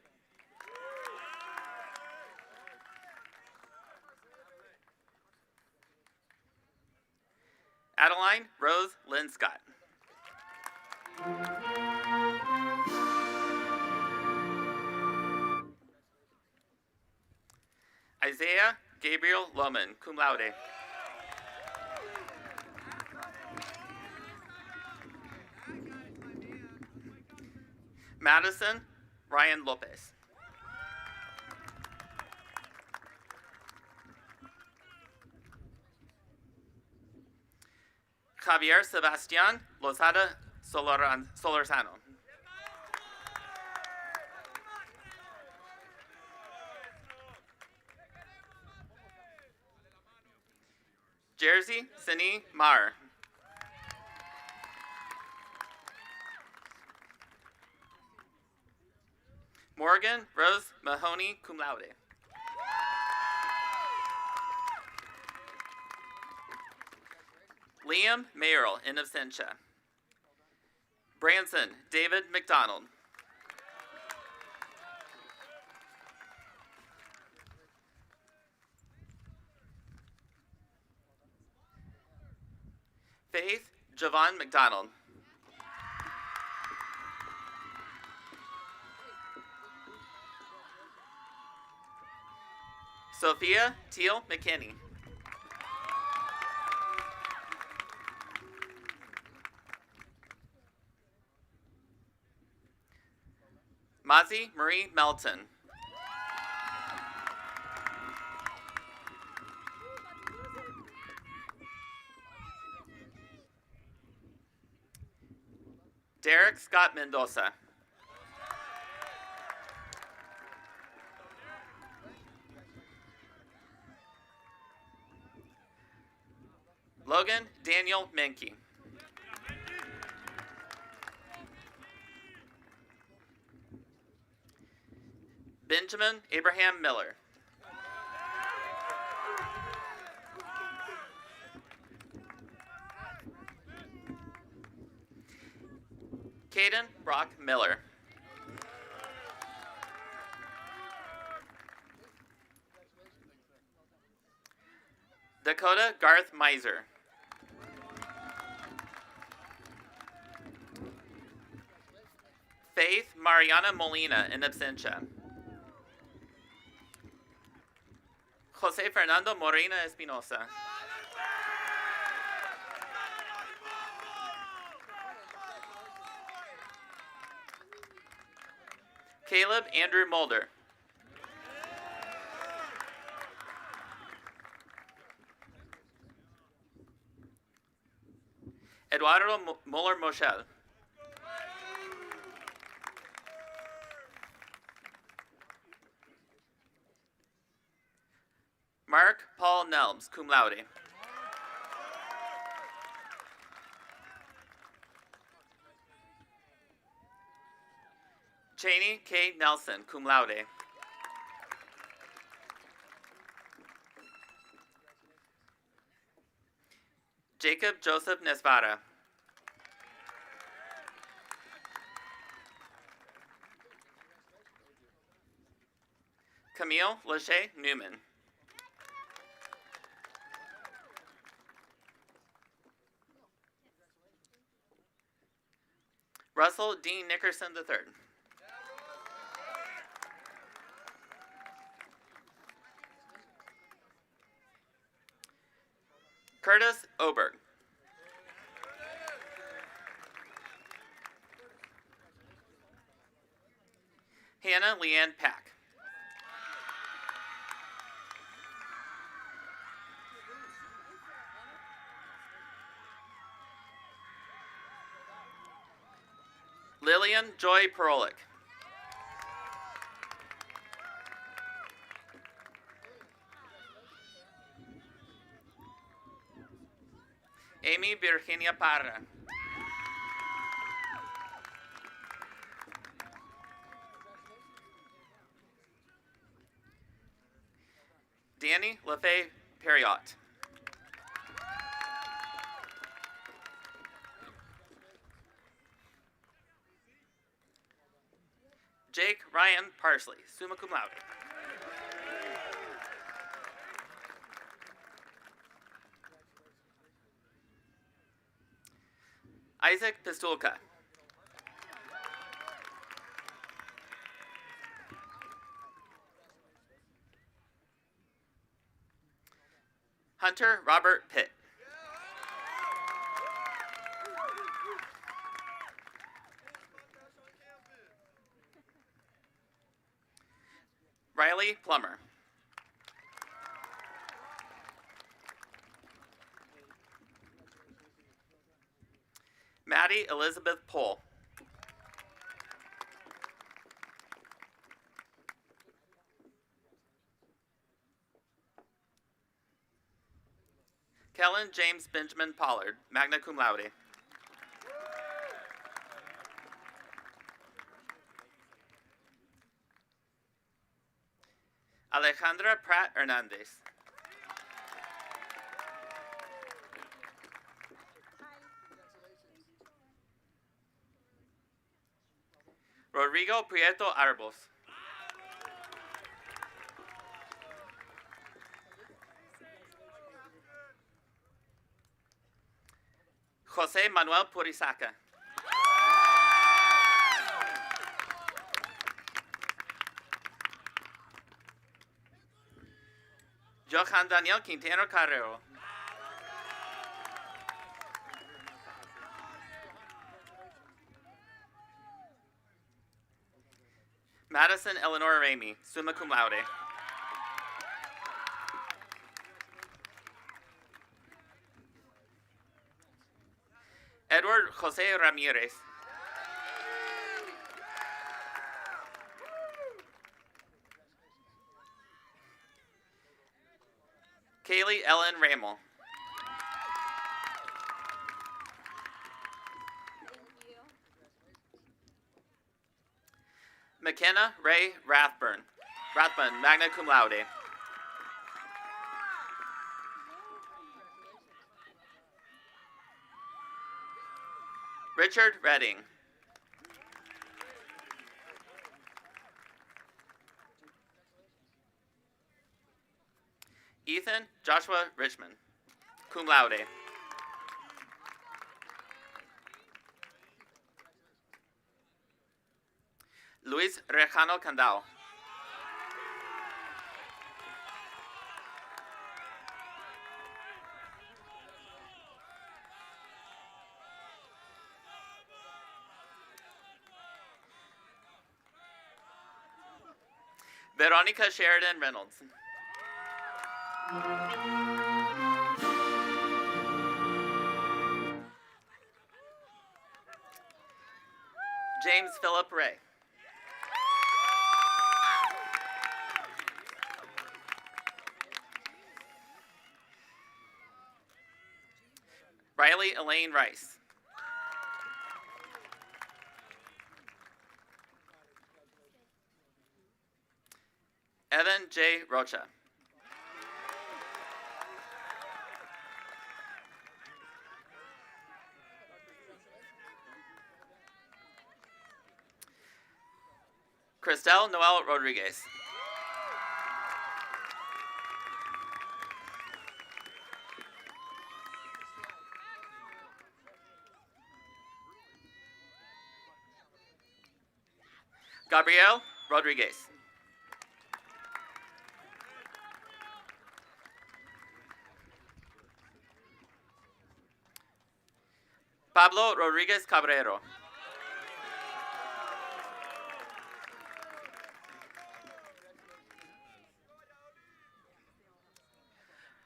Speaker 9: Adeline Rose Lynn Scott. Isaiah Gabriel Lohman, cum laude. Madison Ryan Lopez. Javier Sebastián Lozada Solorzano. Jersey Sini Mar. Morgan Rose Mahoney, cum laude. Liam Mayerl, in absentia. Branson David McDonald. Faith Javon McDonald. Sophia Teal McKinney. Mazi Marie Melton. Derek Scott Mendoza. Logan Daniel Menke. Benjamin Abraham Miller. Caden Brock Miller. Dakota Garth Miser. Faith Mariana Molina, in absentia. Jose Fernando Morena Espinosa. Caleb Andrew Mulder. Eduardo Muller Moschel. Mark Paul Nelms, cum laude. Cheney K. Nelson, cum laude. Jacob Joseph Nesvara. Camille Lachey Newman. Russell Dean Nickerson III. Curtis Oberg. Hannah Leanne Pack. Lillian Joy Perolik. Amy Virginia Parra. Danny LaFay Perriott. Jake Ryan Parsley, summa cum laude. Isaac Pistulka. Hunter Robert Pitt. Riley Plummer. Maddie Elizabeth Pohl. Kellen James Benjamin Pollard, magna cum laude. Alejandra Pratt Hernandez. Rodrigo Prieto Arbos. Jose Manuel Purisaca. Johan Daniel Quintero Carrero. Madison Eleanor Ramey, summa cum laude. Edward Jose Ramirez. Kaylee Ellen Ramel. McKenna Ray Rathburn, magna cum laude. Richard Redding. Ethan Joshua Richmond, cum laude. Luis Rejano Candao. Veronica Sheridan Reynolds. James Philip Ray. Riley Elaine Rice. Evan J. Rocha. Cristel Noel Rodriguez. Gabriel Rodriguez. Pablo Rodriguez Cabrero.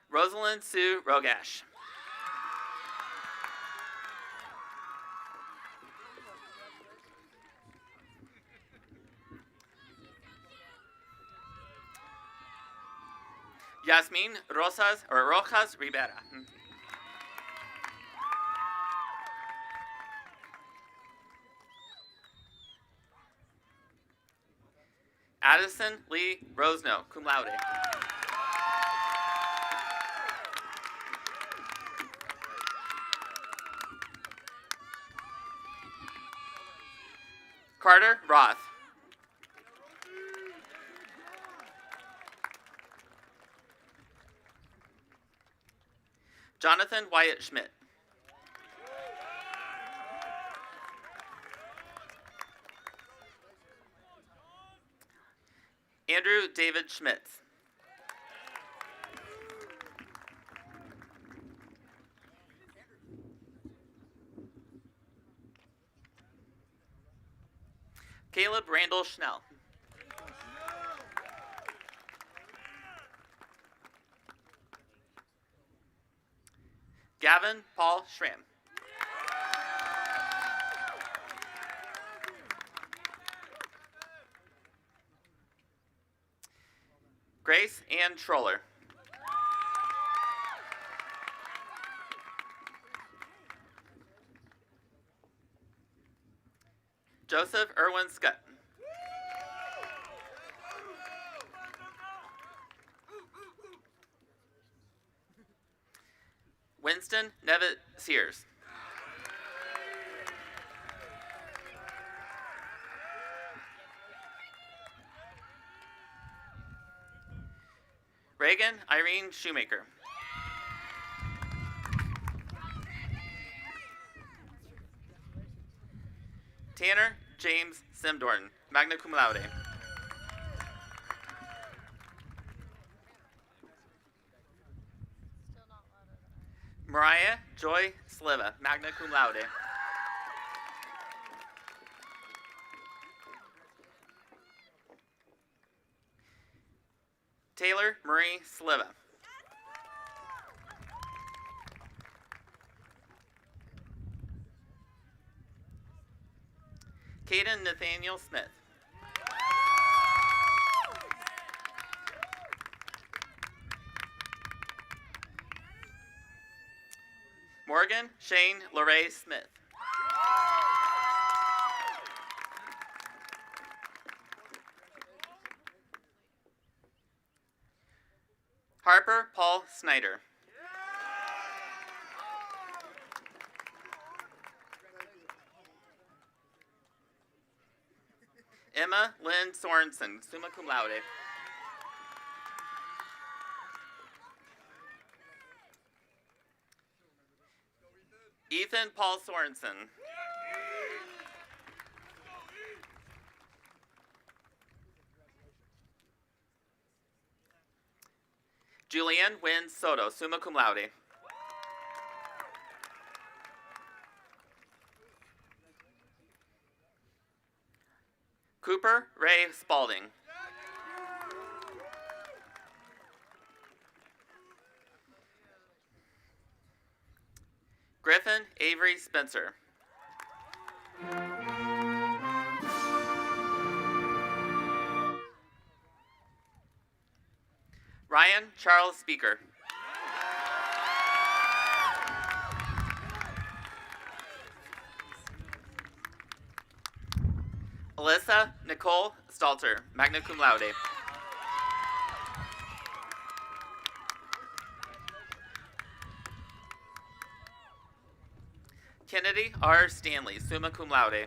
Speaker 9: Rosalind Sue Rogash. Yasmin Rojas Rivera. Addison Lee Rosno, cum laude. Carter Roth. Jonathan Wyatt Schmidt. Andrew David Schmitz. Caleb Randall Schnell. Gavin Paul Schramm. Grace Ann Troller. Joseph Irwin Scott. Winston Nevitt Sears. Reagan Irene Shoemaker. Tanner James Simdorn, magna cum laude. Mariah Joy Sliva, magna cum laude. Taylor Marie Sliva. Caden Nathaniel Smith. Morgan Shane Lorraine Smith. Harper Paul Snyder. Emma Lynn Sorensen, summa cum laude. Ethan Paul Sorensen. Julianne Wynn Soto, summa cum laude. Cooper Ray Spalding. Griffin Avery Spencer. Ryan Charles Speaker. Alyssa Nicole Stalter, magna cum laude. Kennedy R. Stanley, summa cum laude.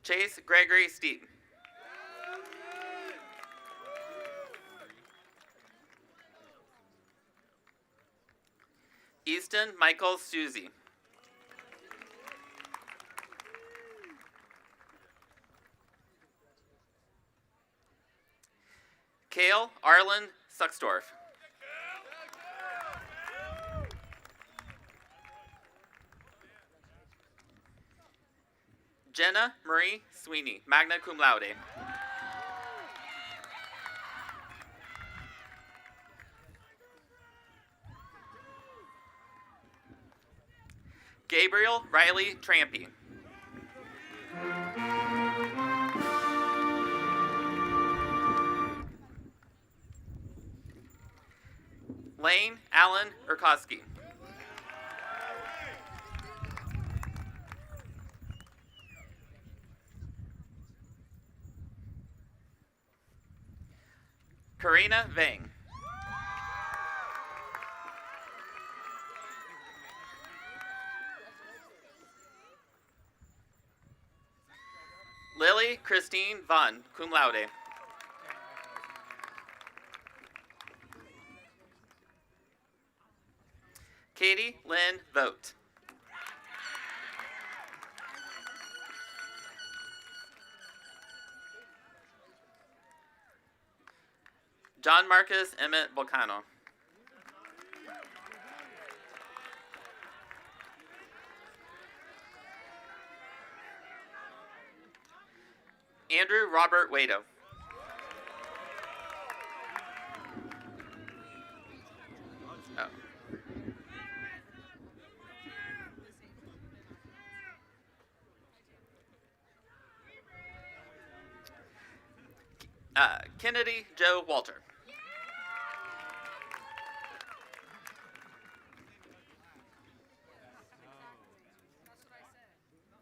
Speaker 9: Chase Gregory Steep. Easton Michael Suzy. Kale Arlen Suxdorf. Jenna Marie Sweeney, magna cum laude. Gabriel Riley Trampy. Lane Allen Urkowski. Karina Vang. Lily Christine Vaughn, cum laude. Katie Lynn Vogt. John Marcus Emmett Volcano. Andrew Robert Wado. Oh. Kennedy Joe Walter.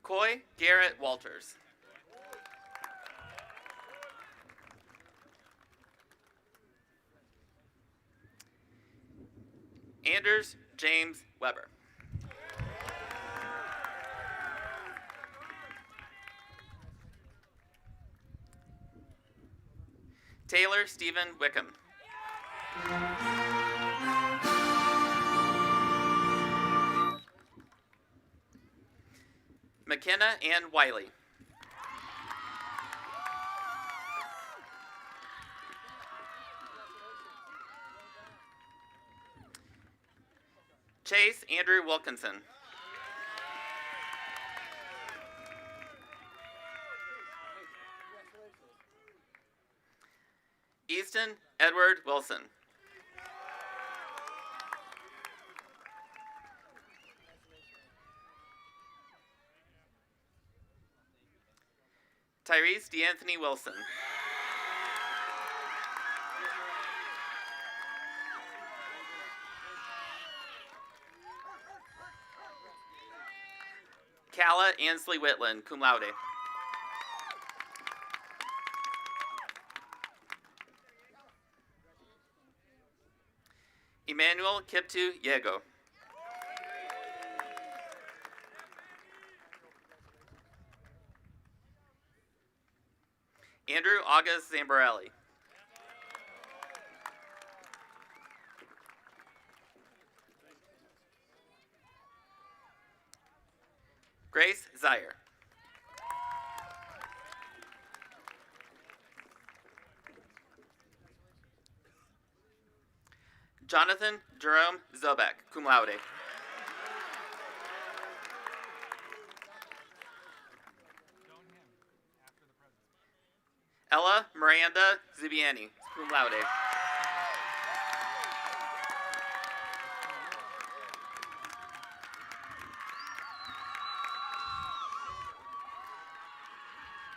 Speaker 9: Coy Garrett Walters. Anders James Weber. Taylor Stephen Wickham. McKenna Ann Wiley. Chase Andrew Wilkinson. Easton Edward Wilson. Tyrese DeAnthony Wilson. Calla Ansley Whitland, cum laude. Emmanuel Kiptu Yego. Andrew August Zambarelli. Grace Zaire. Jonathan Jerome Zobek, cum laude. Ella Miranda Zubiani, cum laude.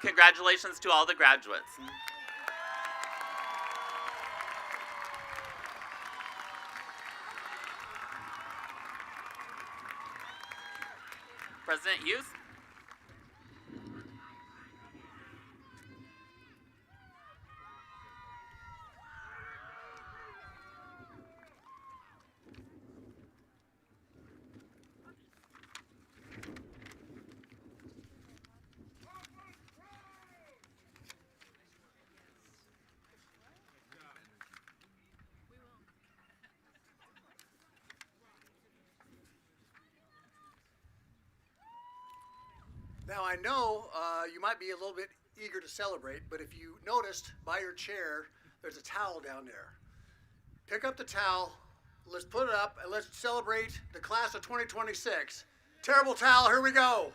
Speaker 9: Congratulations to all the graduates. President Youth.
Speaker 7: Now I know you might be a little bit eager to celebrate, but if you noticed by your chair, there's a towel down there. Pick up the towel, let's put it up, and let's celebrate the class of 2026. Terrible towel, here we go.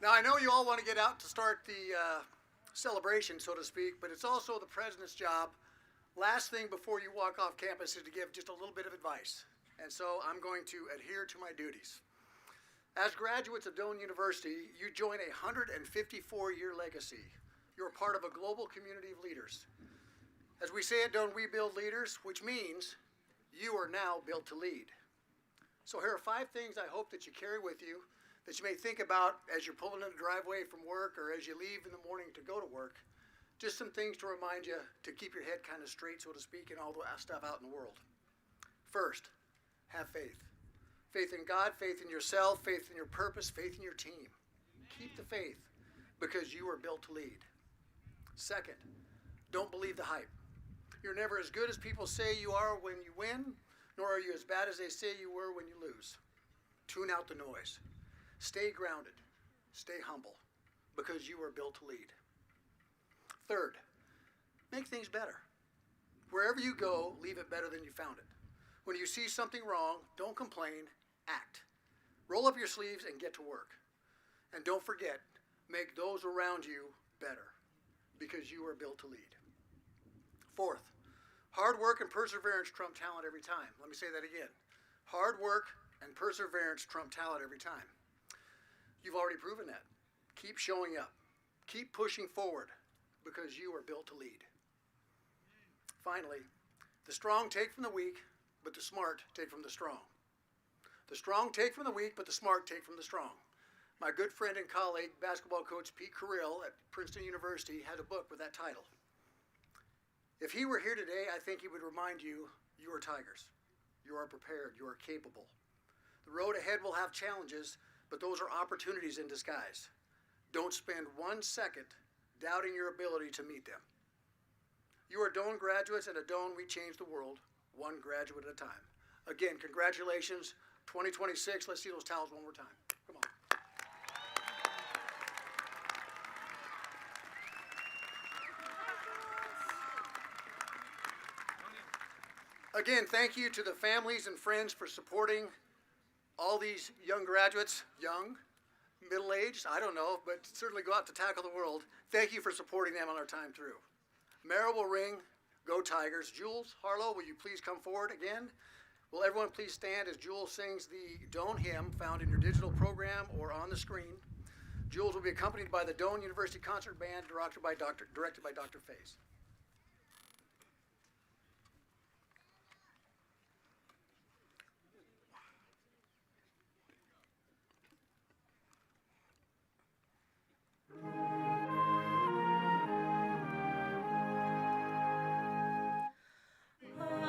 Speaker 7: Now I know you all want to get out to start the celebration, so to speak, but it's also the president's job. Last thing before you walk off campus is to give just a little bit of advice. And so I'm going to adhere to my duties. As graduates of Doane University, you join a 154-year legacy. You're part of a global community of leaders. As we say at Doane, we build leaders, which means you are now built to lead. So here are 5 things I hope that you carry with you that you may think about as you're pulling in the driveway from work or as you leave in the morning to go to work. Just some things to remind you to keep your head kind of straight, so to speak, and all the stuff out in the world. First, have faith. Faith in God, faith in yourself, faith in your purpose, faith in your team. Keep the faith because you are built to lead. Second, don't believe the hype. You're never as good as people say you are when you win, nor are you as bad as they say you were when you lose. Tune out the noise. Stay grounded, stay humble, because you are built to lead. Third, make things better. Wherever you go, leave it better than you found it. When you see something wrong, don't complain, act. Roll up your sleeves and get to work. And don't forget, make those around you better, because you are built to lead. Fourth, hard work and perseverance trump talent every time. Let me say that again. Hard work and perseverance trump talent every time. You've already proven that. Keep showing up. Keep pushing forward. because you are built to lead. Finally, the strong take from the weak, but the smart take from the strong. The strong take from the weak, but the smart take from the strong. My good friend and colleague, basketball coach Pete Carrill at Princeton University, had a book with that title. If he were here today, I think he would remind you, you are Tigers. You are prepared. You are capable. The road ahead will have challenges, but those are opportunities in disguise. Don't spend 1 second doubting your ability to meet them. You are Doane graduates, and at Doane, we change the world, one graduate at a time. Again, congratulations. 2026, let's see those towels one more time. Come on. Again, thank you to the families and friends for supporting all these young graduates, young, middle-aged, I don't know, but certainly go out to tackle the world. Thank you for supporting them on our time through. Mara will ring, go Tigers. Jules, Harlow, will you please come forward again? Will everyone please stand as Jules sings the Doane hymn found in your digital program or on the screen. Jules will be accompanied by the Doane University Concert Band directed by Dr. Faze.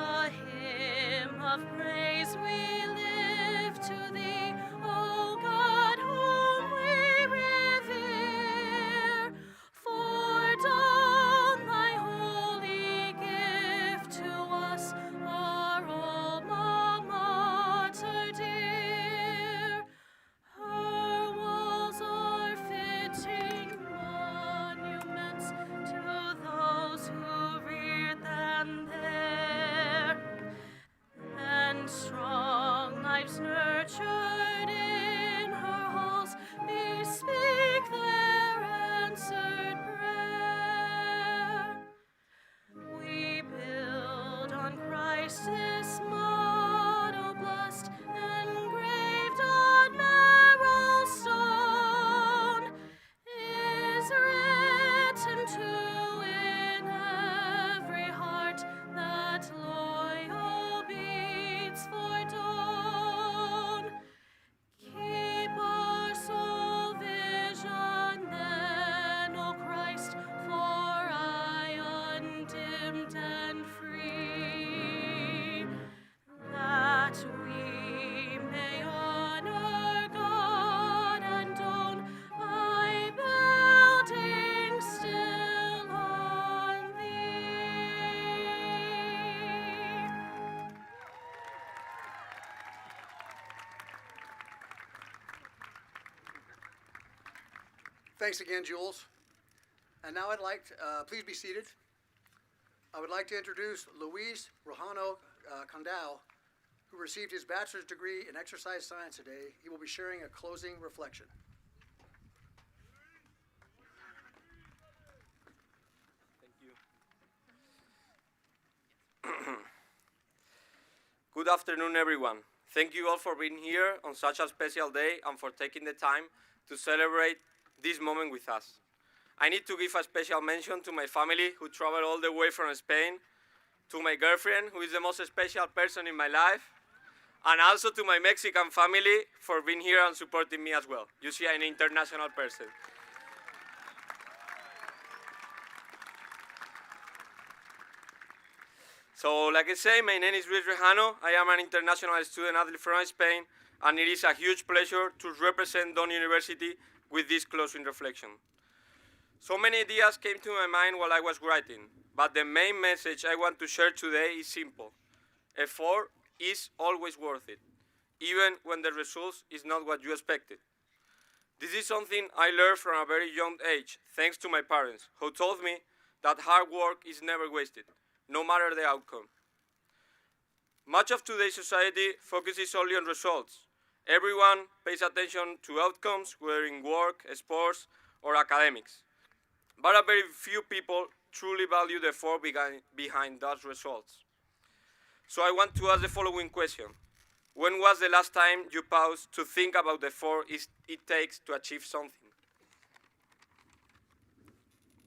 Speaker 6: A hymn of praise we lift to thee, O God, whom we revere. For Doane, thy holy gift to us, our alma mater dear. Her walls are fitting monuments to those who reared them there, and strong lives nurtured in her halls bespeak their answered prayer. We build on Christ this motto blessed, engraved on marble stone, is written too in every heart that loyal beats for Doane. Keep our sole vision then, O Christ, for aye undimmed and free, that we may honor God and Doane by building still on thee.
Speaker 7: Thanks again, Jules. And now I'd like to, please be seated. I would like to introduce Luis Rojano Condal, who received his bachelor's degree in exercise science today. He will be sharing a closing reflection.
Speaker 10: Good afternoon, everyone. Thank you all for being here on such a special day and for taking the time to celebrate this moment with us. I need to give a special mention to my family who traveled all the way from Spain, to my girlfriend, who is the most special person in my life, and also to my Mexican family for being here and supporting me as well. You see, I'm an international person. So, like I say, my name is Luis Rejano. I am an international student athlete from Spain, and it is a huge pleasure to represent Doane University with this closing reflection. So many ideas came to my mind while I was writing, but the main message I want to share today is simple. Effort is always worth it, even when the result is not what you expected. This is something I learned from a very young age, thanks to my parents, who told me that hard work is never wasted, no matter the outcome. Much of today's society focuses only on results. Everyone pays attention to outcomes, whether in work, sports, or academics. But a very few people truly value the effort behind those results. So I want to ask the following question. When was the last time you paused to think about the effort it takes to achieve something?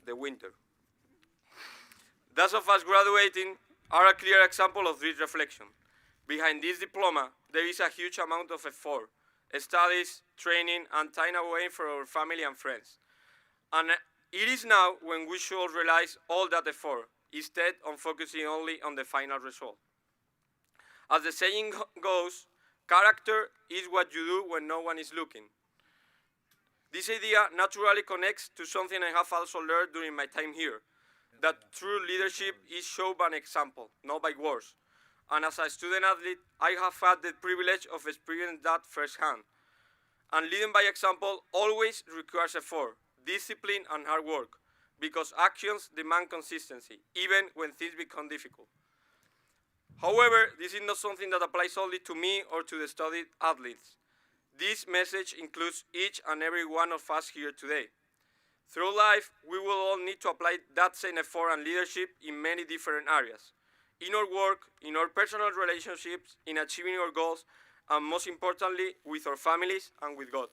Speaker 10: The winter. Those of us graduating are a clear example of this reflection. Behind this diploma, there is a huge amount of effort, studies, training, and time away from our family and friends. And it is now when we should realize all that effort, instead of focusing only on the final result. As the saying goes, character is what you do when no one is looking. This idea naturally connects to something I have also learned during my time here, that true leadership is shown by an example, not by words. And as a student athlete, I have had the privilege of experiencing that firsthand. And leading by example always requires effort, discipline, and hard work, because actions demand consistency, even when things become difficult. However, this is not something that applies only to me or to the studied athletes. This message includes each and every one of us here today. Through life, we will all need to apply that same effort and leadership in many different areas. In our work, in our personal relationships, in achieving our goals, and most importantly, with our families and with God.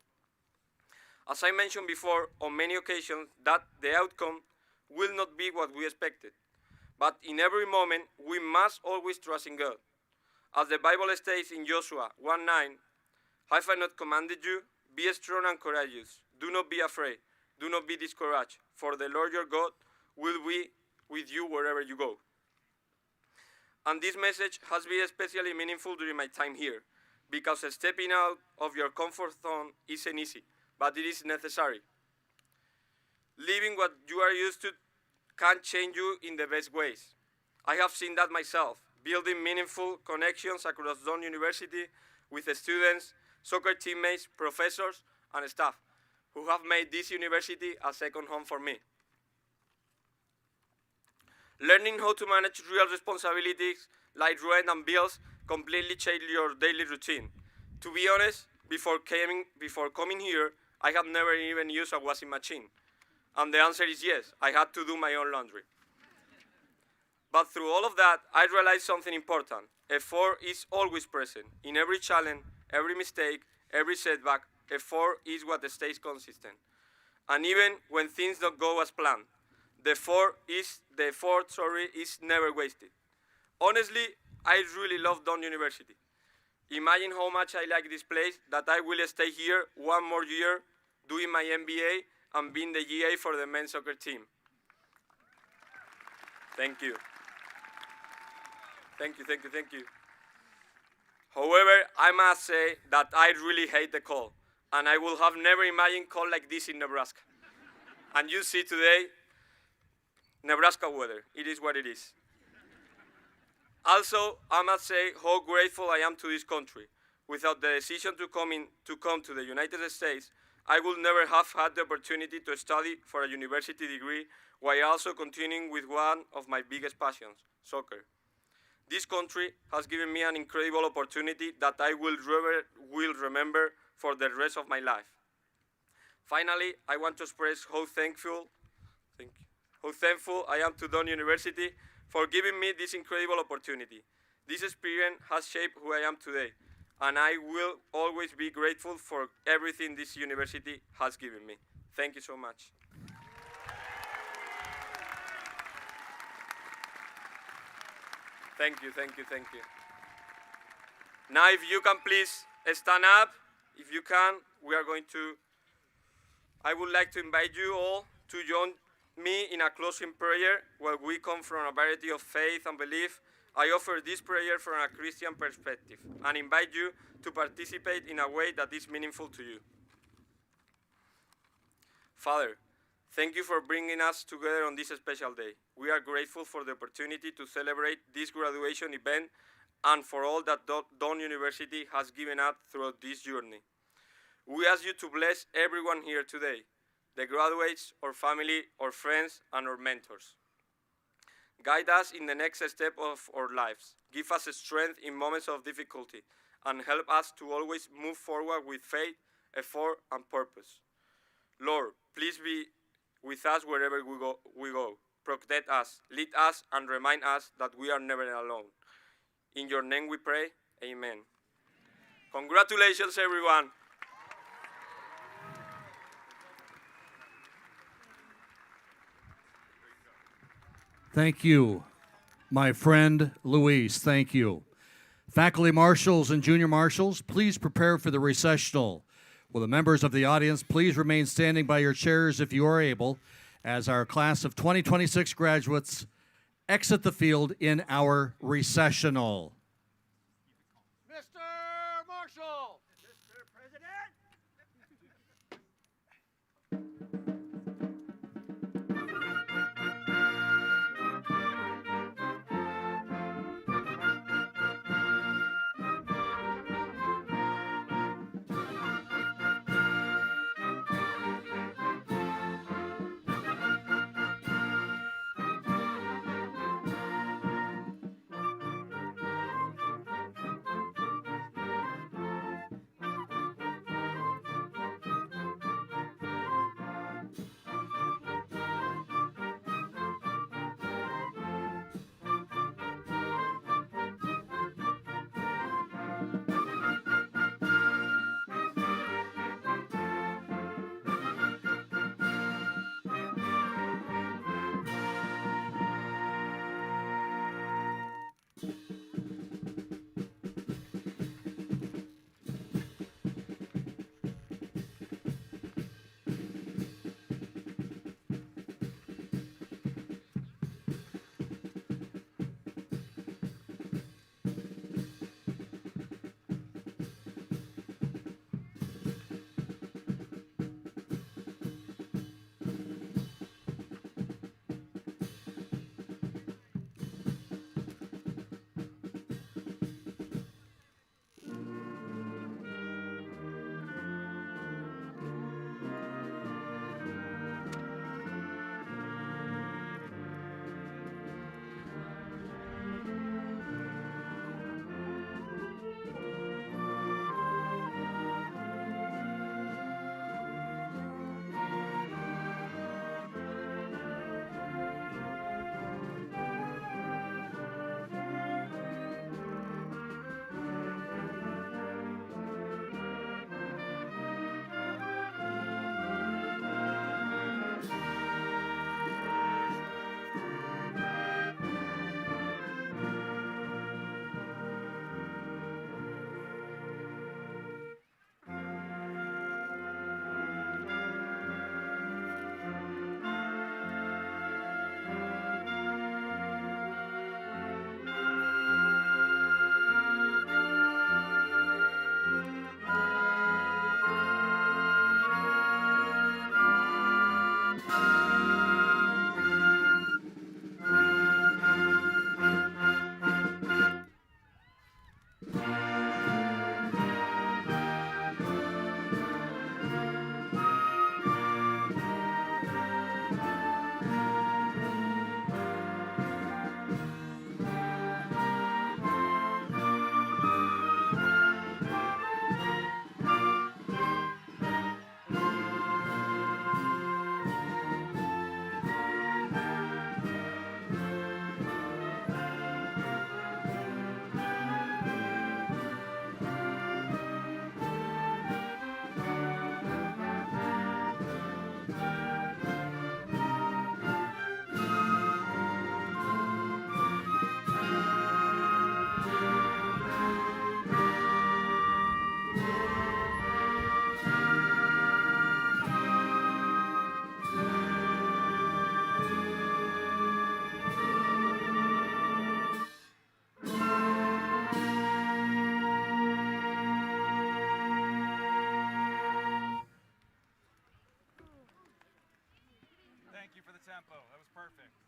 Speaker 10: As I mentioned before, on many occasions, that the outcome will not be what we expected. But in every moment, we must always trust in God. As the Bible states in Joshua 1:9, "Have I not commanded you? Be strong and courageous. Do not be afraid. Do not be discouraged, for the Lord your God will be with you wherever you go." And this message has been especially meaningful during my time here, because stepping out of your comfort zone isn't easy, but it is necessary. Leaving what you are used to can change you in the best ways. I have seen that myself, building meaningful connections across Dunn University with the students, soccer teammates, professors, and staff who have made this university a second home for me. Learning how to manage real responsibilities like rent and bills completely change your daily routine. To be honest, before coming here, I have never even used a washing machine. And the answer is yes, I had to do my own laundry. But through all of that, I realized something important. Effort is always present. In every challenge, every mistake, every setback, effort is what stays consistent. And even when things don't go as planned, the effort is never wasted. Honestly, I really love Dunn University. Imagine how much I like this place that I will stay here one more year doing my MBA and being the GA for the men's soccer team. Thank you. Thank you, thank you, thank you. However, I must say that I really hate the cold, and I would have never imagined cold like this in Nebraska. And you see today, Nebraska weather, it is what it is. Also, I must say how grateful I am to this country. Without the decision to come to the United States, I would never have had the opportunity to study for a university degree while also continuing with one of my biggest passions, soccer. This country has given me an incredible opportunity that I will remember for the rest of my life. Finally, I want to express how thankful I am to Dunn University for giving me this incredible opportunity. This experience has shaped who I am today, and I will always be grateful for everything this university has given me. Thank you so much. Thank you, thank you, thank you. Now, if you can please stand up, if you can, I would like to invite you all to join me in a closing prayer. While we come from a variety of faith and belief, I offer this prayer from a Christian perspective and invite you to participate in a way that is meaningful to you. Father, thank you for bringing us together on this special day. We are grateful for the opportunity to celebrate this graduation event and for all that Dunn University has given us throughout this journey. We ask you to bless everyone here today, the graduates, our family, our friends, and our mentors. Guide us in the next step of our lives. Give us strength in moments of difficulty, and help us to always move forward with faith, effort, and purpose. Lord, please be with us wherever we go. Protect us, lead us, and remind us that we are never alone. In your name we pray, amen. Congratulations, everyone.
Speaker 1: Thank you, my friend Luis. Thank you. Faculty marshals and junior marshals, please prepare for the recessional. Will the members of the audience please remain standing by your chairs if you are able, as our class of 2026 graduates exit the field in our recessional.
Speaker 7: Mr. Marshall! Mr. President!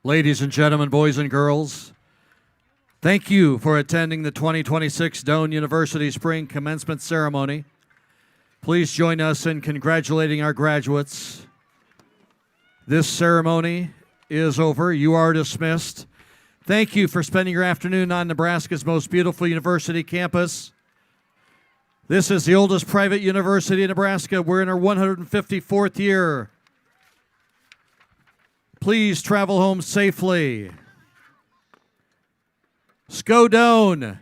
Speaker 1: Ladies and gentlemen, boys and girls, thank you for attending the 2026 Doane University Spring Commencement Ceremony. Please join us in congratulating our graduates. This ceremony is over. You are dismissed. Thank you for spending your afternoon on Nebraska's most beautiful university campus. This is the oldest private university in Nebraska. We're in our 154th year. Please travel home safely. Sko Doane.